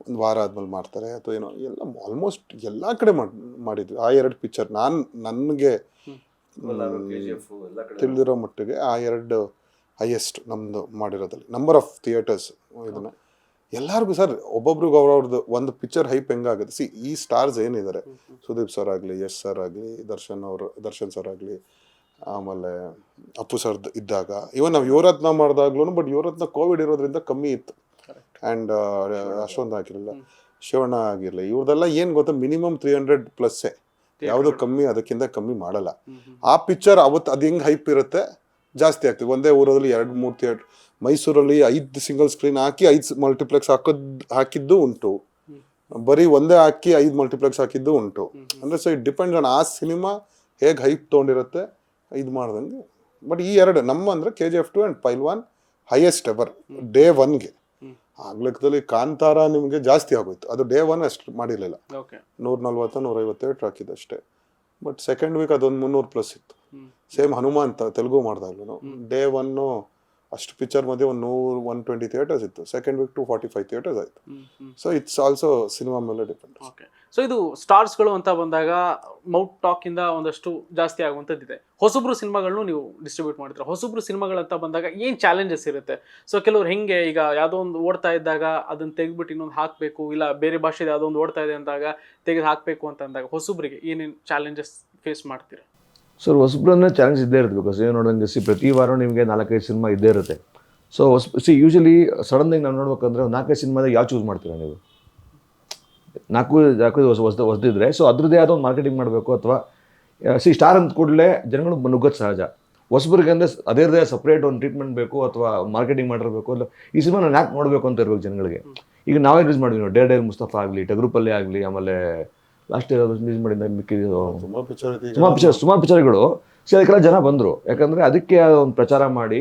ಒಂದು ವಾರ ಆದ್ಮೇಲೆ ಮಾಡ್ತಾರೆ ಅಥವಾ ಏನೋ. ಎಲ್ಲ ಆಲ್ಮೋಸ್ಟ್ ಎಲ್ಲ ಕಡೆ ಮಾಡಿದ್ವಿ ಆ 2 ಪಿಕ್ಚರ್. ನನಗೆ ತಿಳಿದಿರೋ ಮಟ್ಟಿಗೆ ಆ 2 ಹೈಯೆಸ್ಟ್ ನಮ್ಮದು ಮಾಡಿರೋದಲ್ಲಿ ನಂಬರ್ ಆಫ್ ಥಿಯೇಟರ್ಸ್. ಇದನ್ನು ಎಲ್ಲರಿಗೂ ಸರ್ ಒಬ್ಬೊಬ್ರಿಗೆ ಅವ್ರವ್ರದ್ದು ಒಂದು ಪಿಕ್ಚರ್ ಹೈಪ್ ಹೆಂಗಾಗುತ್ತೆ. ಈ ಸ್ಟಾರ್ಸ್ ಏನಿದ್ದಾರೆ, ಸುದೀಪ್ ಸರ್ ಆಗಲಿ, ಯಶ್ ಸರ್ ಆಗಲಿ, ದರ್ಶನ್ ಸರ್ ಆಗಲಿ, ಆಮೇಲೆ ಅಪ್ಪು ಸರ್ ಇದ್ದಾಗ, ಇವನ್ ನಾವು ಯುವರತ್ನ ಮಾಡಿದಾಗ್ಲೂ, ಬಟ್ ಯುವರತ್ನ ಕೋವಿಡ್ ಇರೋದ್ರಿಂದ ಕಮ್ಮಿ ಇತ್ತು. ಆ್ಯಂಡ್ ಅಷ್ಟೊಂದು ಆಗಿರಲಿಲ್ಲ. ಶಿವಣ್ಣ ಆಗಿರಲಿ, ಇವ್ರದೆಲ್ಲ ಏನು ಗೊತ್ತಾ, ಮಿನಿಮಮ್ 300+. ಯಾವುದು ಕಮ್ಮಿ, ಅದಕ್ಕಿಂತ ಕಮ್ಮಿ ಮಾಡಲ್ಲ. ಆ ಪಿಕ್ಚರ್ ಅವತ್ತು ಅದು ಹೆಂಗೆ ಹೈಪ್ ಇರುತ್ತೆ ಜಾಸ್ತಿ ಆಗ್ತದೆ. ಒಂದೇ ಊರಲ್ಲಿ 2-3 ಥಿಯೇಟರ್, ಮೈಸೂರಲ್ಲಿ 5 ಸಿಂಗಲ್ ಸ್ಕ್ರೀನ್ ಹಾಕಿ 5 ಮಲ್ಟಿಪ್ಲೆಕ್ಸ್ ಹಾಕಿದ್ದು ಉಂಟು. ಬರೀ ಒಂದೇ ಹಾಕಿ 5 ಮಲ್ಟಿಪ್ಲೆಕ್ಸ್ ಹಾಕಿದ್ದು ಉಂಟು. ಅಂದರೆ ಸೊ ಇಟ್ ಡಿಪೆಂಡ್ಸ್ ಆನ್ ಆ ಸಿನಿಮಾ ಹೇಗೆ ಹೈಪ್ ತೊಗೊಂಡಿರುತ್ತೆ ಇದು ಮಾಡ್ದಂಗೆ. ಬಟ್ ಈ 2 ನಮ್ಮ ಅಂದರೆ KGF 2 and Pailwaan highest ever day 1ಗೆ. ಆಗ್ಲೆಕ್ಕದಲ್ಲಿ ಕಾಂತಾರ ನಿಮಗೆ ಜಾಸ್ತಿ ಆಗೋಯ್ತು. ಅದು ಡೇ 1 ಅಷ್ಟು ಮಾಡಿರಲಿಲ್ಲ, 140-150 ಥಿಯೇಟರ್ ಹಾಕಿದ್ದಷ್ಟೇ. ಬಟ್ ಸೆಕೆಂಡ್ ವೀಕ್ ಅದೊಂದು 300+ ಇತ್ತು. ಸೇಮ್ ಹನುಮಾನ್ ತೆಲುಗು ಮಾಡಿದಾಗ್ಲೂ ಡೇ 1 ಅಷ್ಟು ಪಿಕ್ಚರ್ ಮಧ್ಯೆ ಒಂದು 100-120 ಥಿಯೇಟರ್ಸ್ ಇತ್ತು. ಸೆಕೆಂಡ್ ವೀಕ್ 245 ಥಿಯೇಟರ್ಸ್ ಆಯಿತು. ಸೊ ಇಟ್ಸ್ ಆಲ್ಸೋ ಸಿನಿಮಾ ಮೇಲೆ ಡಿಪೆಂಡ್. ಸೊ ಇದು ಸ್ಟಾರ್ಸ್ಗಳು ಅಂತ ಬಂದಾಗ ಮೌತ್ ಟಾಕ್ ಇಂದ ಒಂದಷ್ಟು ಜಾಸ್ತಿ ಆಗುವಂಥದ್ದಿದೆ. ಹೊಸಬ್ರು ಸಿನಿಮಾಗಳನ್ನು ನೀವು ಡಿಸ್ಟ್ರಿಬ್ಯೂಟ್ ಮಾಡ್ತೀರಾ. ಹೊಸಬ್ರು ಸಿನಿಮಾಗಳಂತ ಬಂದಾಗ ಏನು ಚಾಲೆಂಜಸ್ ಇರುತ್ತೆ? ಸೊ ಕೆಲವ್ರು ಹೆಂಗೆ, ಈಗ ಯಾವುದೋ ಒಂದು ಓಡ್ತಾ ಇದ್ದಾಗ ಅದನ್ನು ತೆಗೆದ್ಬಿಟ್ಟು ಇನ್ನೊಂದು ಹಾಕಬೇಕು, ಇಲ್ಲ ಬೇರೆ ಭಾಷೆದು ಯಾವುದೋ ಒಂದು ಓಡ್ತಾ ಇದೆ ಅಂದಾಗ ತೆಗೆದು ಹಾಕಬೇಕು ಅಂತ ಅಂದಾಗ ಹೊಸಬ್ರಿಗೆ ಏನೇನು ಚಾಲೆಂಜಸ್ ಫೇಸ್ ಮಾಡ್ತೀರಾ? ಸರ್, ಹೊಸಬ್ರನ್ನ ಚಾಲೆಂಜ್ ಇದ್ದೇ ಇರುತ್ತೆ. ಬಿಕಾಸ್ ಏನು ನೋಡೋಂಗೆ ಪ್ರತಿ ವಾರ ನಿಮಗೆ 4-5 ಸಿನಿಮಾ ಇದ್ದೇ ಇರುತ್ತೆ. ಸೊ ಯೂಶಲಿ ಸಡನ್ನಾಗಿ ನಾವು ನೋಡ್ಬೇಕಂದ್ರೆ 4-5 ಸಿನಿಮಾದಾಗ ಯಾವ ಚೂಸ್ ಮಾಡ್ತೀರಾ ನೀವು? 4 ಹೊಸದಿದ್ರೆ ಸೊ ಅದ್ರದ್ದೇ ಆದ ಒಂದು ಮಾರ್ಕೆಟಿಂಗ್ ಮಾಡಬೇಕು. ಅಥವಾ ಸ್ಟಾರ್ ಅಂತ ಕೂಡಲೇ ಜನಗಳು ನುಗ್ಗೋದು ಸಹಜ. ಹೊಸಬ್ರಿಗೆ ಅಂದರೆ ಅದೇ ಸಪ್ರೇಟ್ ಒಂದು ಟ್ರೀಟ್ಮೆಂಟ್ ಬೇಕು ಅಥವಾ ಮಾರ್ಕೆಟಿಂಗ್ ಮಾಡಿರಬೇಕು. ಅಲ್ಲ ಈ ಸಿನಿಮಾ ನಾನು ಯಾಕೆ ನೋಡಬೇಕು ಅಂತ ಇರ್ಬೇಕು ಜನಗಳಿಗೆ. ಈಗ ನಾವೇ ರಿಲೀಸ್ ಮಾಡಿದ್ವಿ ನಾವು, ಡೇರ್ ಮುಸ್ತಫಾ ಆಗಲಿ, ಟಗರುಪಲ್ಲೆ ಆಗಲಿ, ಆಮೇಲೆ ಲಾಸ್ಟ್ ರಿಲೀಸ್ ಮಾಡಿದ ಮಿಕ್ಕಿದ್ದು ಸುಮಾರು ಪಿಕ್ಚರ್ಗಳು. ಸೊ ಅದಕ್ಕೆಲ್ಲ ಜನ ಬಂದರು. ಯಾಕಂದರೆ ಅದಕ್ಕೆ ಒಂದು ಪ್ರಚಾರ ಮಾಡಿ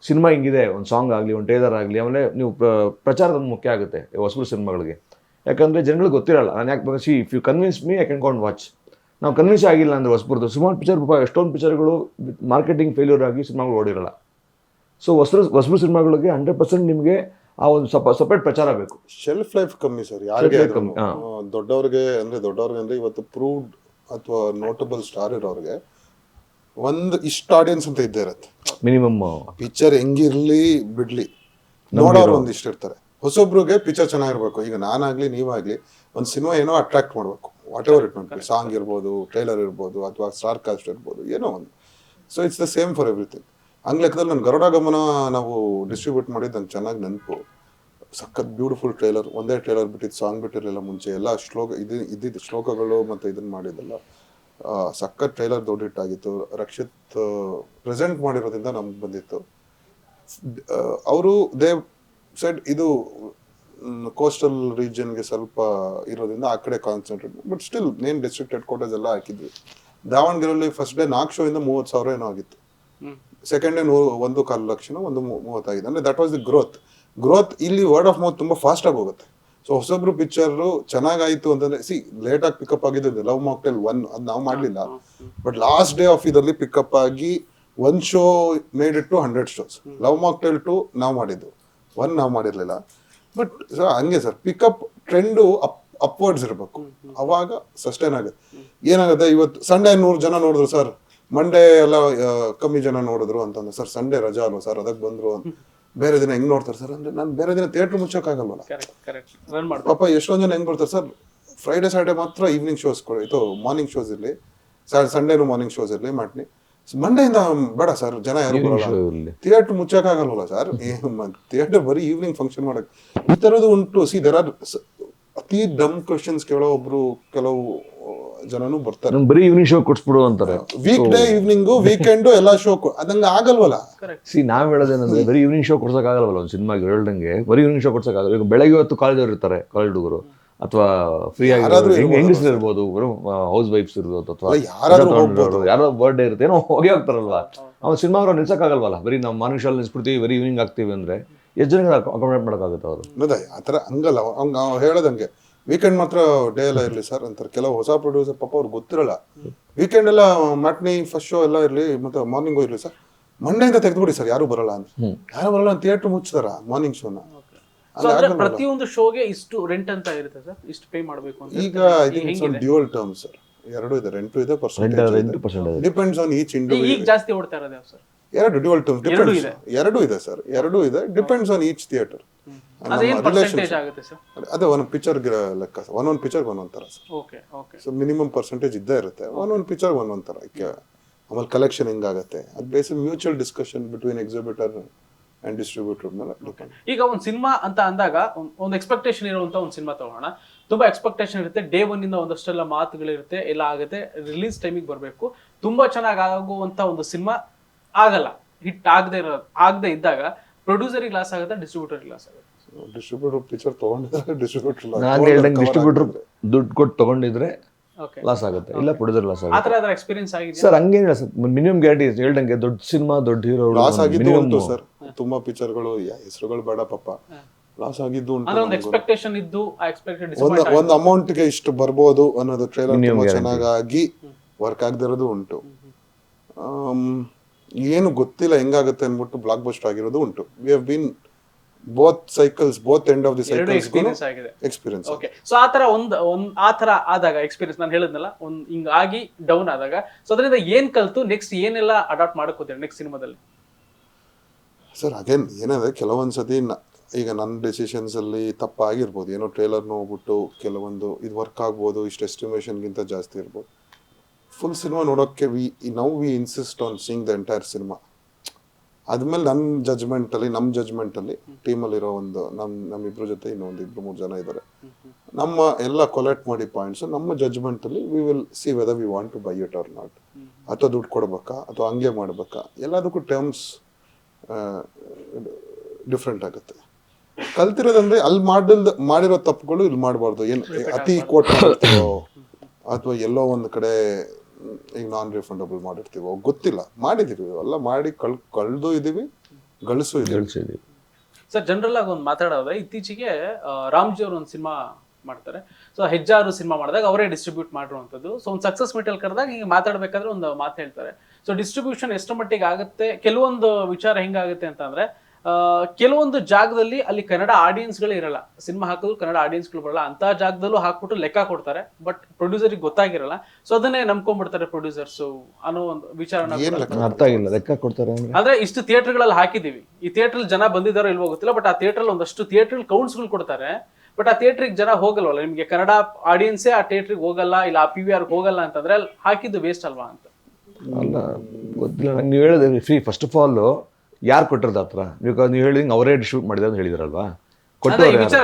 ಸಿನಿಮಾ ಹಿಂಗಿದೆ, ಒಂದು ಸಾಂಗ್ ಆಗಲಿ, ಒಂದು ಟ್ರೇಲರ್ ಆಗಲಿ, ಆಮೇಲೆ ನೀವು ಪ್ರಚಾರದ ಮುಖ್ಯ ಆಗುತ್ತೆ ಹೊಸಬ್ರು ಸಿನಿಮಾಗಳಿಗೆ. ಯಾಕಂದರೆ ಜನಗಳಿಗೆ ಗೊತ್ತಿರಲ್ಲ. ನಾನು ಯಾಕೆ ಬೇಕು, if you convince me I can go and watch. ನಾವು ಕನ್ವಿನ್ಸ್ ಆಗಿಲ್ಲ ಅಂದರೆ ಹೊಸಬ್ರದ್ದು ಸುಮಾರು ಪಿಕ್ಚರ್, ಎಷ್ಟೊಂದು ಪಿಕ್ಚರ್ಗಳು ಮಾರ್ಕೆಟಿಂಗ್ ಫೇಲ್ಯೂರ್ ಆಗಿ ಸಿನಿಮಾಗಳು ಓಡಿರಲ್ಲ. ಸೊ ಹೊಸಬ್ರು ಸಿನಿಮಾಗಳಿಗೆ 100% ನಿಮಗೆ ಆ ಒಂದು ಸಪ್ರೇಟ್ ಪ್ರಚಾರ ಬೇಕು. ಶೆಲ್ಫ್ ಲೈಫ್ ಕಮ್ಮಿ ಸರ್ ಯಾರಿಗೆ. ದೊಡ್ಡವ್ರಿಗೆ ಅಂದರೆ ಇವತ್ತು ಪ್ರೂವ್ಡ್ ಅಥವಾ ನೋಟಬಲ್ ಸ್ಟಾರ್ ಇರೋರಿಗೆ ಒಂದು ಇಷ್ಟು ಆಡಿಯನ್ಸ್ ಅಂತ ಇದ್ದೇ ಇರುತ್ತೆ ಮಿನಿಮಮ್. ಪಿಕ್ಚರ್ ಹೆಂಗಿರ್ಲಿ ಬಿಡ್ಲಿ ನೋಡೋರು ಒಂದಿಷ್ಟು ಇರ್ತಾರೆ. ಹೊಸೊಬ್ರಿಗೆ ಪಿಕ್ಚರ್ ಚೆನ್ನಾಗಿರ್ಬೇಕು. ಈಗ ನಾನಾಗ್ಲಿ ನೀವಾಗ್ಲಿ ಒಂದು ಸಿನಿಮಾ ಏನೋ ಅಟ್ರಾಕ್ಟ್ ಮಾಡಬೇಕು, whatever it may, song ಇರ್ಬೋದು, ಟ್ರೈಲರ್ ಇರ್ಬೋದು, ಅಥವಾ ಸ್ಟಾರ್ ಕಾಸ್ಟ್ ಇರ್ಬೋದು, ಏನೋ ಒಂದು. So it's the same for everything. ಹಂಗ್ ಲೆಕ್ಕದಲ್ಲಿ ನಾನು ಗರುಡ ಗಮನ ನಾವು ಡಿಸ್ಟ್ರಿಬ್ಯೂಟ್ ಮಾಡಿದ್ದು ನಂಗೆ ಚೆನ್ನಾಗಿ ನೆನಪು. ಸಖತ್ ಬ್ಯೂಟಿಫುಲ್ ಟ್ರೇಲರ್, ಒಂದೇ ಟ್ರೇಲರ್ ಬಿಟ್ಟಿದ್ದು, ಸಾಂಗ್ ಬಿಟ್ಟಿರಲಿಲ್ಲ ಮುಂಚೆ, ಎಲ್ಲ ಇದ್ದಿದ್ದು ಶ್ಲೋಕಗಳು ಮತ್ತು ಇದನ್ನ ಮಾಡಿದ್ದೆಲ್ಲ ಸಖತ್ ಟ್ರೇಲರ್ ದೊಡ್ಡ ಹಿಟ್ಟಾಗಿತ್ತು. ರಕ್ಷಿತ್ ಪ್ರೆಸೆಂಟ್ ಮಾಡಿರೋದ್ರಿಂದ ನಮ್ಗೆ ಬಂದಿತ್ತು. ಅವರು ಸೈಡ್ ಇದು ಕೋಸ್ಟಲ್ ರೀಜನ್ಗೆ ಸ್ವಲ್ಪ ಇರೋದ್ರಿಂದ ಆ ಕಡೆ ಕಾನ್ಸಂಟ್ರೇಟ್, ಬಟ್ ಸ್ಟಿಲ್ ನೇನ್ ಡಿಸ್ಟ್ರಿಕ್ಟ್ ಹೆಡ್ ಕ್ವಾರ್ಟರ್ಸ್ ಎಲ್ಲ ಹಾಕಿದ್ವಿ. ದಾವಣಗೆರೆಯಲ್ಲಿ ಫಸ್ಟ್ ಡೇ 4 ಶೋ ಇಂದ 30,000 ಏನೋ ಆಗಿತ್ತು. Second day 1.25 lakh, 35. ಅಂದ್ರೆ ದಟ್ ವಾಸ್ ದಿ ಗ್ರೋತ್. ಇಲ್ಲಿ ವರ್ಡ್ ಆಫ್ ಮೌತ್ ತುಂಬಾ ಫಾಸ್ಟ್ ಆಗಿ ಹೋಗುತ್ತೆ. ಸೊ ಹೊಸೊಬ್ರು ಪಿಕ್ಚರ್ ಚೆನ್ನಾಗಾಯ್ತು ಅಂತಂದ್ರೆ, ಲೇಟ್ ಆಗಿ ಪಿಕಪ್ ಆಗಿದ್ದು ಲವ್ ಮಾಕ್ಟೇಲ್ 1, ಅದು ನಾವು ಮಾಡ್ಲಿಲ್ಲ. ಬಟ್ ಲಾಸ್ಟ್ ಡೇ ಆಫ್ ಇದರಲ್ಲಿ ಪಿಕಪ್ ಆಗಿ 1 show made it to 100 shows. Love mocktail 2 ನಾವು ಮಾಡಿದ್ದು, 1 ನಾವು ಮಾಡಿರ್ಲಿಲ್ಲ. ಬಟ್ ಹಂಗೆ ಸರ್, ಪಿಕಪ್ ಟ್ರೆಂಡು ಅಪ್ವರ್ಡ್ಸ್ ಇರಬೇಕು, ಅವಾಗ ಸಸ್ಟೈನ್ ಆಗುತ್ತೆ. ಏನಾಗುತ್ತೆ, ಇವತ್ತು ಸಂಡೇ 100 ಜನ ನೋಡಿದ್ರು ಸರ್, ಮಂಡೇ ಎಲ್ಲ ಕಮ್ಮಿ ಜನ ನೋಡಿದ್ರು ಅಂತಂದ್ರೆ, ಸರ್ ಸಂಡೇ ರಜಾ ಅಲ್ವಾ ಸರ್, ಅದಕ್ಕೆ ಬಂದ್ರು. ಬೇರೆ ದಿನ ಹೆಂಗ್ ನೋಡ್ತಾರೆ ಸರ್ ಅಂದ್ರೆ, ನಾನು ಬೇರೆ ದಿನ ಥಿಯೇಟರ್ ಮುಚ್ಚೋಕ್ಕಾಗಲ್ವಲ್ಲ. ಪಾಪ ಎಷ್ಟೊಂದು ಜನ ಹೆಂಗ್ ಬರ್ತಾರೆ ಸರ್, ಫ್ರೈಡೆ ಸಾಟರ್ಡೆ ಮಾತ್ರ ಈವ್ನಿಂಗ್ ಶೋಸ್ ಇದು ಮಾರ್ನಿಂಗ್ ಶೋಸ್ ಇರಲಿ, ಸಂಡೇನು ಮಾರ್ನಿಂಗ್ ಶೋಸ್ ಇರಲಿ ಮಾಡ್ತೀನಿ. ಮಂಡೆಯಿಂದ ಬೇಡ ಸರ್, ಜನ ಯಾರು ಬರಲ್ಲ, ಥಿಯೇಟರ್ ಮುಚ್ಚಕ್ಕಾಗಲ್ವಲ್ಲ ಸರ್, ಥಿಯೇಟರ್ ಬರೀ ಈವ್ನಿಂಗ್ ಫಂಕ್ಷನ್ ಮಾಡಕ್. ಈ ತರದ್ದು ಉಂಟು. ಸಿ ದೇರ್ ಆರ್ ಅತಿ ಡಮ್ ಕ್ವಶನ್ಸ್ ಕೇಳೋ ಕೆಲವು ಜನನು ಬರ್ತಾರೆ. ಬರೀ ಈವ್ನಿಂಗ್ ಶೋ ಕೊಡ್ಸ್ಬಿಡು ಅಂತಾರೆ. ವೀಕ್ ಡೇ ಈವ್ನಿಂಗ್, ವೀಕೆಂಡ್ ಎಲ್ಲ ಶೋ ಅದಂಗ ಆಗಲ್ವಲ್ಲ. ನಾವ್ ಹೇಳೋದೇನಂದ್ರೆ, ಬರೀ ಈವ್ನಿಂಗ್ ಶೋ ಕೊಡ್ಸಕ್ ಆಗಲ್ವಲ್ಲ ಒಂದು ಸಿನಿಮಾಗೆ. ಹೇಳ್ದಂಗೆ ಬರೀ ಈವ್ನಿಂಗ್ ಶೋ ಕೊಡ್ಸಕ್ ಆಗಲ್ಲ. ಈಗ ಬೆಳಗ್ಗೆ ಹೊತ್ತು ಕಾಲೇಜ್ ಅವ್ರು ಇರ್ತಾರೆ, ಕಾಲೇಜ್ ಹುಡುಗರು, ಅಥವಾ ಫ್ರೀ ಆಗಿ ಹೆಂಗಸರು ಇರ್ಬೋದು, ಹೌಸ್ ವೈಫ್ಸ್ ಇರ್ಬೋದು, ಅಥವಾ ಯಾರೋ ಬರ್ಡೇ ಇರುತ್ತೆ, ಏನೋ ಹೋಗ್ತಾರಲ್ವಾ, ಅವ್ನು ಸಿನಿಮಾ ಅವ್ರು ನಿಲ್ಸಕ್ಕಾಗಲ್ವಲ್ಲ. ಬರೀ ನಾವು ಮಾರ್ನಿಂಗ್ ಶೋ ನಿಲ್ಸ್ಬಿಡ್ತೀವಿ, ಬರೀ ಈವ್ನಿಂಗ್ ಆಗ್ತೀವಿ ಅಂದ್ರೆ ಎಷ್ಟು ಜನ ಅಕಾಮಡೇಟ್ ಮಾಡೋಕ್ಕಾಗುತ್ತೆ ಅವರು? ಆತರ ಹಂಗಲ್ಲ. ಅವ್ನು ಹೇಳೋದಂಗೆ ವೀಕೆಂಡ್ ಮಾತ್ರ ಡೇ ಎಲ್ಲ ಇರ್ಲಿ ಸರ್ ಅಂತಾರೆ. ಕೆಲವು ಹೊಸ ಪ್ರೊಡ್ಯೂಸರ್ ಪಾಪ ಅವ್ರಿಗೆ ಗೊತ್ತಿರಲ್ಲ, ವೀಕೆಂಡ್ ಎಲ್ಲ ಮ್ಯಾಟ್ನಿ ಫಸ್ಟ್ ಶೋ ಎಲ್ಲ ಇರ್ಲಿ, ಮತ್ತೆ ಮಾರ್ನಿಂಗ್ ಇರ್ಲಿ ಸರ್, ಮಂಡೆಯಿಂದ ತೆಗೆದುಬಿಡಿ ಸರ್, ಯಾರು ಬರಲ್ಲ ಅಂತ. ಯಾರು ಬರಲ್ಲ ಅಂತ ಥಿಯೇಟರ್ ಮುಚ್ತಾರ ಮಾರ್ನಿಂಗ್ ಶೋನ. ಪ್ರತಿಯೊಂದು ಶೋಗೆ ಇಷ್ಟು ರೆಂಟ್ ಅಂತ ಇರುತ್ತೆ ಸರ್, ಇಷ್ಟು ಪೇ ಮಾಡಬೇಕು ಅಂತ. ಈಗ ಡ್ಯೂಯಲ್ ಟರ್ಮ್ ಸರ್, ಎರಡು ಇದೆ, ರೆಂಟು ಇದೆ, percentage, depends on each individual. ಈಗ ಜಾಸ್ತಿ ಓಡ್ತಾ ಇರೋದು ಯಾವ ಸರ್? ಎರಡು ಡ್ಯೂಯಲ್ ಟರ್ಮ್ಸ್, ಎರಡು ಇದೆ ಸರ್, ಎರಡು ಇದೆ, ಡಿಪೆಂಡ್ಸ್ ಆನ್ ಈಚ್ ಥಿಯೇಟರ್. ಅದೇ ಒಂದೊಂದು ಪಿಕ್ಚರ್ ಲೆಕ್ಕ, ಒಂದೊಂದು ಪಿಕ್ಚರ್ ಒಂದೊಂದು ತರ ಸರ್. ಸೊ ಮಿನಿಮಮ್ ಪರ್ಸೆಂಟೇಜ್ ಇದ್ದೇ ಇರುತ್ತೆ, ಒಂದೊಂದು ಪಿಕ್ಚರ್ ಒಂದೊಂದು ತರ. ಆಮೇಲೆ ಕಲೆಕ್ಷನ್ ಹೆಂಗಾಗತ್ತೆ, ಅದು basic mutual discussion between exhibitor and distributor ಮೇಲೆ ಡಿಪೆಂಡ್. ಈಗ ಒಂದು ಸಿನಿಮಾ ಅಂತ ಅಂದಾಗ ಒಂದು ಎಕ್ಸ್ಪೆಕ್ಟೇಷನ್ ಇರುವಂತ ಒಂದು ಸಿನಿಮಾ ತಗೋಣ. ತುಂಬಾ ಎಕ್ಸ್ಪೆಕ್ಟೇಷನ್ ಇರುತ್ತೆ, ಡೇ 1 ಇಂದ ಒಂದಷ್ಟೆಲ್ಲ ಮಾತುಗಳಿರುತ್ತೆ, ಎಲ್ಲ ಆಗುತ್ತೆ, ರಿಲೀಸ್ ಟೈಮಿಗೆ ಬರಬೇಕು, ತುಂಬಾ ಚೆನ್ನಾಗಿ ಆಗುವಂತ ಒಂದು ಸಿನಿಮಾ ಆಗಲ್ಲ, ಹಿಟ್ ಆಗದೆ ಇದ್ದಾಗ ಪ್ರೊಡ್ಯೂಸರಿಗೆ ಲಾಸ್ ಆಗುತ್ತೆ, ಡಿಸ್ಟ್ರಿಬ್ಯೂಟರ್ಗೆ ಲಾಸ್ ಆಗುತ್ತೆ. ಡಿಸ್ಟ್ರಿಬ್ಯೂಟರ್ ಪಿಕ್ಚರ್ ತಗೊಂಡಿದ್ರೆ ಡಿಸ್ಟ್ರಿಬ್ಯೂಟರ್ ದುಡ್ಡು ಕೊಟ್ಟು ತಗೊಂಡಿದ್ರೆ ಲಾಸ್ ಆಗುತ್ತೆ, ಇಲ್ಲ ಪ್ರೊಡ್ಯೂಸರ್ ಲಾಸ್ ಆಗುತ್ತೆ. ಎಕ್ಸ್ಪೀರಿಯನ್ಸ್ ಆಗಿದೆ ಸರ್, ಹಂಗೇನಿಲ್ಲ ಸರ್, ಮಿನಿಮಮ್ ಗ್ಯಾರಂಟಿ ಹೇಳ್ದಂಗೆ ದೊಡ್ಡ ಸಿನಿಮಾ, ದೊಡ್ಡ ಹೀರೋ ಲಾಸ್ ಆಗಿದ್ದು ಉಂಟು ಸರ್. ತುಂಬಾ ಪಿಕ್ಚರ್ಗಳು, ಹೆಸರುಗಳು ಬೇಡ ಪಾಪ, ಲಾಸ್ ಆಗಿದ್ದು ಉಂಟು. ಒಂದು ಎಕ್ಸ್ಪೆಕ್ಟೇಷನ್ ಇದ್ದು ಆ ಎಕ್ಸ್ಪೆಕ್ಟೆಡ್ ಒಂದು ಅಮೌಂಟ್ಗೆ ಇಷ್ಟು ಬರ್ಬೋದು ಅನ್ನೋದು ಟ್ರೈಲರ್ ತುಂಬಾ ಚೆನ್ನಾಗಿ ವರ್ಕ್ ಆಗದಿರೋದು ಉಂಟು. ಏನು ಗೊತ್ತಿಲ್ಲ ಹೆಂಗಾಗುತ್ತೆ ಅನ್ಬಿಟ್ಟು ಬ್ಲಾಕ್ ಬಸ್ಟರ್ ಆಗಿರೋದು ಉಂಟು. We have been both end of the cycles experience. Okay, so ಆ ತರ ಆದಾಗ ಎಕ್ಸ್ಪೀರಿಯನ್ಸ್ ನಾನು ಹೇಳಿದ್ನಲ್ಲ, ಹಿಂಗಾಗಿ ಡೌನ್ ಆದಾಗ, ಸೊ ಅದರಿಂದ ಏನ್ ಕಲ್ತು ನೆಕ್ಸ್ಟ್ ಏನೆಲ್ಲ ಅಡಾಪ್ಟ್ ಮಾಡಕೋತೀರಿ ನೆಕ್ಸ್ಟ್ ಸಿನಿಮಾದಲ್ಲಿ? ಸರ್ ಅಗೇನ್ ಏನಂದ್ರೆ, ಕೆಲವೊಂದ್ಸತಿ ಈಗ ನನ್ನ ಡೆಸಿಷನ್ಸ್ ಅಲ್ಲಿ ತಪ್ಪಾಗಿರ್ಬೋದು. ಏನೋ ಟ್ರೇಲರ್ ನೋಡ್ಬಿಟ್ಟು ಕೆಲವೊಂದು ಇದು ವರ್ಕ್ ಆಗ್ಬೋದು, ಇಷ್ಟು ಎಸ್ಟಿಮೇಷನ್ಗಿಂತ ಜಾಸ್ತಿ ಇರ್ಬೋದು. ಫುಲ್ ಸಿನಿಮಾ ನೋಡೋಕ್ಕೆ we insist on seeing the entire cinema. ಆದ್ಮೇಲೆ ನಮ್ಮ ಜಜ್ಮೆಂಟಲ್ಲಿ ಟೀಮಲ್ಲಿರೋ ಒಂದು ನಮ್ಮಿಬ್ರ ಜೊತೆ ಇನ್ನೊಂದು 2-3 ಜನ ಇದ್ದಾರೆ, ನಮ್ಮ ಎಲ್ಲ ಕೊಲೆಕ್ಟ್ ಮಾಡಿ ಪಾಯಿಂಟ್ಸ್ ನಮ್ಮ ಜಜ್ಮೆಂಟಲ್ಲಿ we will see whether we want to buy it or not, ಅಥವಾ ದುಡ್ಡು ಕೊಡ್ಬೇಕಾ ಅಥವಾ ಹಂಗೆ ಮಾಡ್ಬೇಕಾ. ಎಲ್ಲದಕ್ಕೂ ಟರ್ಮ್ಸ್ ಡಿಫ್ರೆಂಟ್ ಆಗುತ್ತೆ. ಕಲ್ತಿರೋದಂದ್ರೆ ಅಲ್ಲಿ ಮಾಡಿರೋ ತಪ್ಪುಗಳು ಇಲ್ಲಿ ಮಾಡಬಾರ್ದು. ಏನು ಅತಿ ಕೋಟ್ ಮಾಡ್ತೀವೋ ಅಥವಾ ಎಲ್ಲೋ ಒಂದು ಕಡೆ ಈಗ ನಾನ್ ರಿಫಂಡಬಲ್ ಮಾಡಿರ್ತೀವೋ ಗೊತ್ತಿಲ್ಲ, ಮಾಡಿದೀವಿ ಎಲ್ಲ ಮಾಡಿ ಕಳ್ದು ಇದೀವಿ, ಗಳಿಸು ಇದೀವಿ. ಸರ್, ಜನರಲ್ ಆಗಿ ಒಂದು ಮಾತಾಡೋದ್ರೆ, ಇತ್ತೀಚೆಗೆ ರಾಮ್ಜಿ ಅವರು ಒಂದು ಸಿನಿಮಾ ಮಾಡ್ತಾರೆ. ಸೊ ಹೆಜ್ಜಾರು ಸಿನಿಮಾ ಮಾಡಿದಾಗ ಅವರೇ ಡಿಸ್ಟ್ರಿಬ್ಯೂಟ್ ಮಾಡಿರುವಂಥದ್ದು. ಸೊ ಒಂದು ಸಕ್ಸಸ್ ಮೀಟಲ್ ಕರೆದಾಗ ಹಿಂಗೆ ಮಾತಾಡ್ಬೇಕಾದ್ರೆ ಒಂದು ಮಾತು ಹೇಳ್ತಾರೆ. ಸೊ ಡಿಸ್ಟ್ರಿಬ್ಯೂಷನ್ ಎಷ್ಟು ಮಟ್ಟಿಗೆ ಆಗುತ್ತೆ, ಕೆಲವೊಂದು ವಿಚಾರ ಹೆಂಗಾಗುತ್ತೆ ಅಂತಂದ್ರೆ, ಕೆಲವೊಂದು ಜಾಗದಲ್ಲಿ ಅಲ್ಲಿ ಕನ್ನಡ ಆಡಿಯನ್ಸ್ಗಳು ಇರಲ್ಲ, ಸಿನಿಮಾ ಹಾಕೋದು ಕನ್ನಡ ಆಡಿಯನ್ಸ್ಗಳು ಬರಲ್ಲ, ಅಂತ ಜಾಗದಲ್ಲೂ ಹಾಕ್ಬಿಟ್ಟು ಲೆಕ್ಕ ಕೊಡ್ತಾರೆ, ಬಟ್ ಪ್ರೊಡ್ಯೂಸರ್ಗೆ ಗೊತ್ತಾಗಿರಲ್ಲ. ಸೊ ಅದನ್ನೇ ನಂಬ್ಕೊಂಡ್ಬಿಡ್ತಾರೆ ಪ್ರೊಡ್ಯೂಸರ್ಸ್ ಅನ್ನೋ ಒಂದು ವಿಚಾರನ. ಅರ್ಥ ಆಗಿಲ್ಲ, ಲೆಕ್ಕ ಕೊಡ್ತಾರೆ ಅಂದ್ರೆ ಇಷ್ಟು ಥಿಯೇಟರ್ಗಳಲ್ಲಿ ಹಾಕಿದೀವಿ, ಈ ಥಿಯೇಟರ್ ಜನ ಬಂದಿದ್ದಾರೋ ಇಲ್ವೋ ಗೊತ್ತಿಲ್ಲ, ಬಟ್ ಆ ಥಿಯೇಟರ್ ಒಂದಷ್ಟು ಥಿಯೇಟರ್ ಕೌಂಟ್ಸ್ಗಳು ಕೊಡ್ತಾರೆ, ಬಟ್ ಆ ಥಿಯೇಟ್ರಿಗೆ ಜನ ಹೋಗಲ್ವಲ್ಲ, ನಿಮ್ಗೆ ಕನ್ನಡ ಆಡಿಯನ್ಸೇ ಆ ಥಿಯೇಟ್ರಿಗೆ ಹೋಗಲ್ಲ, ಇಲ್ಲ ಆ PVR ಹೋಗಲ್ಲ ಅಂತಂದ್ರೆ ಅಲ್ಲಿ ಹಾಕಿದ್ದು ವೇಸ್ಟ್ ಅಲ್ವಾ ಅಂತ. ಅಲ್ಲ, ಗೊತ್ತಿಲ್ಲ ನಂಗೆ. ನೀವು ಹೇಳಿದ್ರೆ ಫ್ರೀ ಫಸ್ಟ್ ಆಫ್ ಆಲ್ ಯಾರು ಕೊಟ್ಟಿರೋದು ಹತ್ರ ನೀವು ಹೇಳಿದಂಗೆ ಅವರೇ ಡಿಸ್ಟ್ರಿಬ್ಯೂಟ್ ಮಾಡಿದ್ರೆ ಅಂತ ಹೇಳಿದ್ರಲ್ವಾ,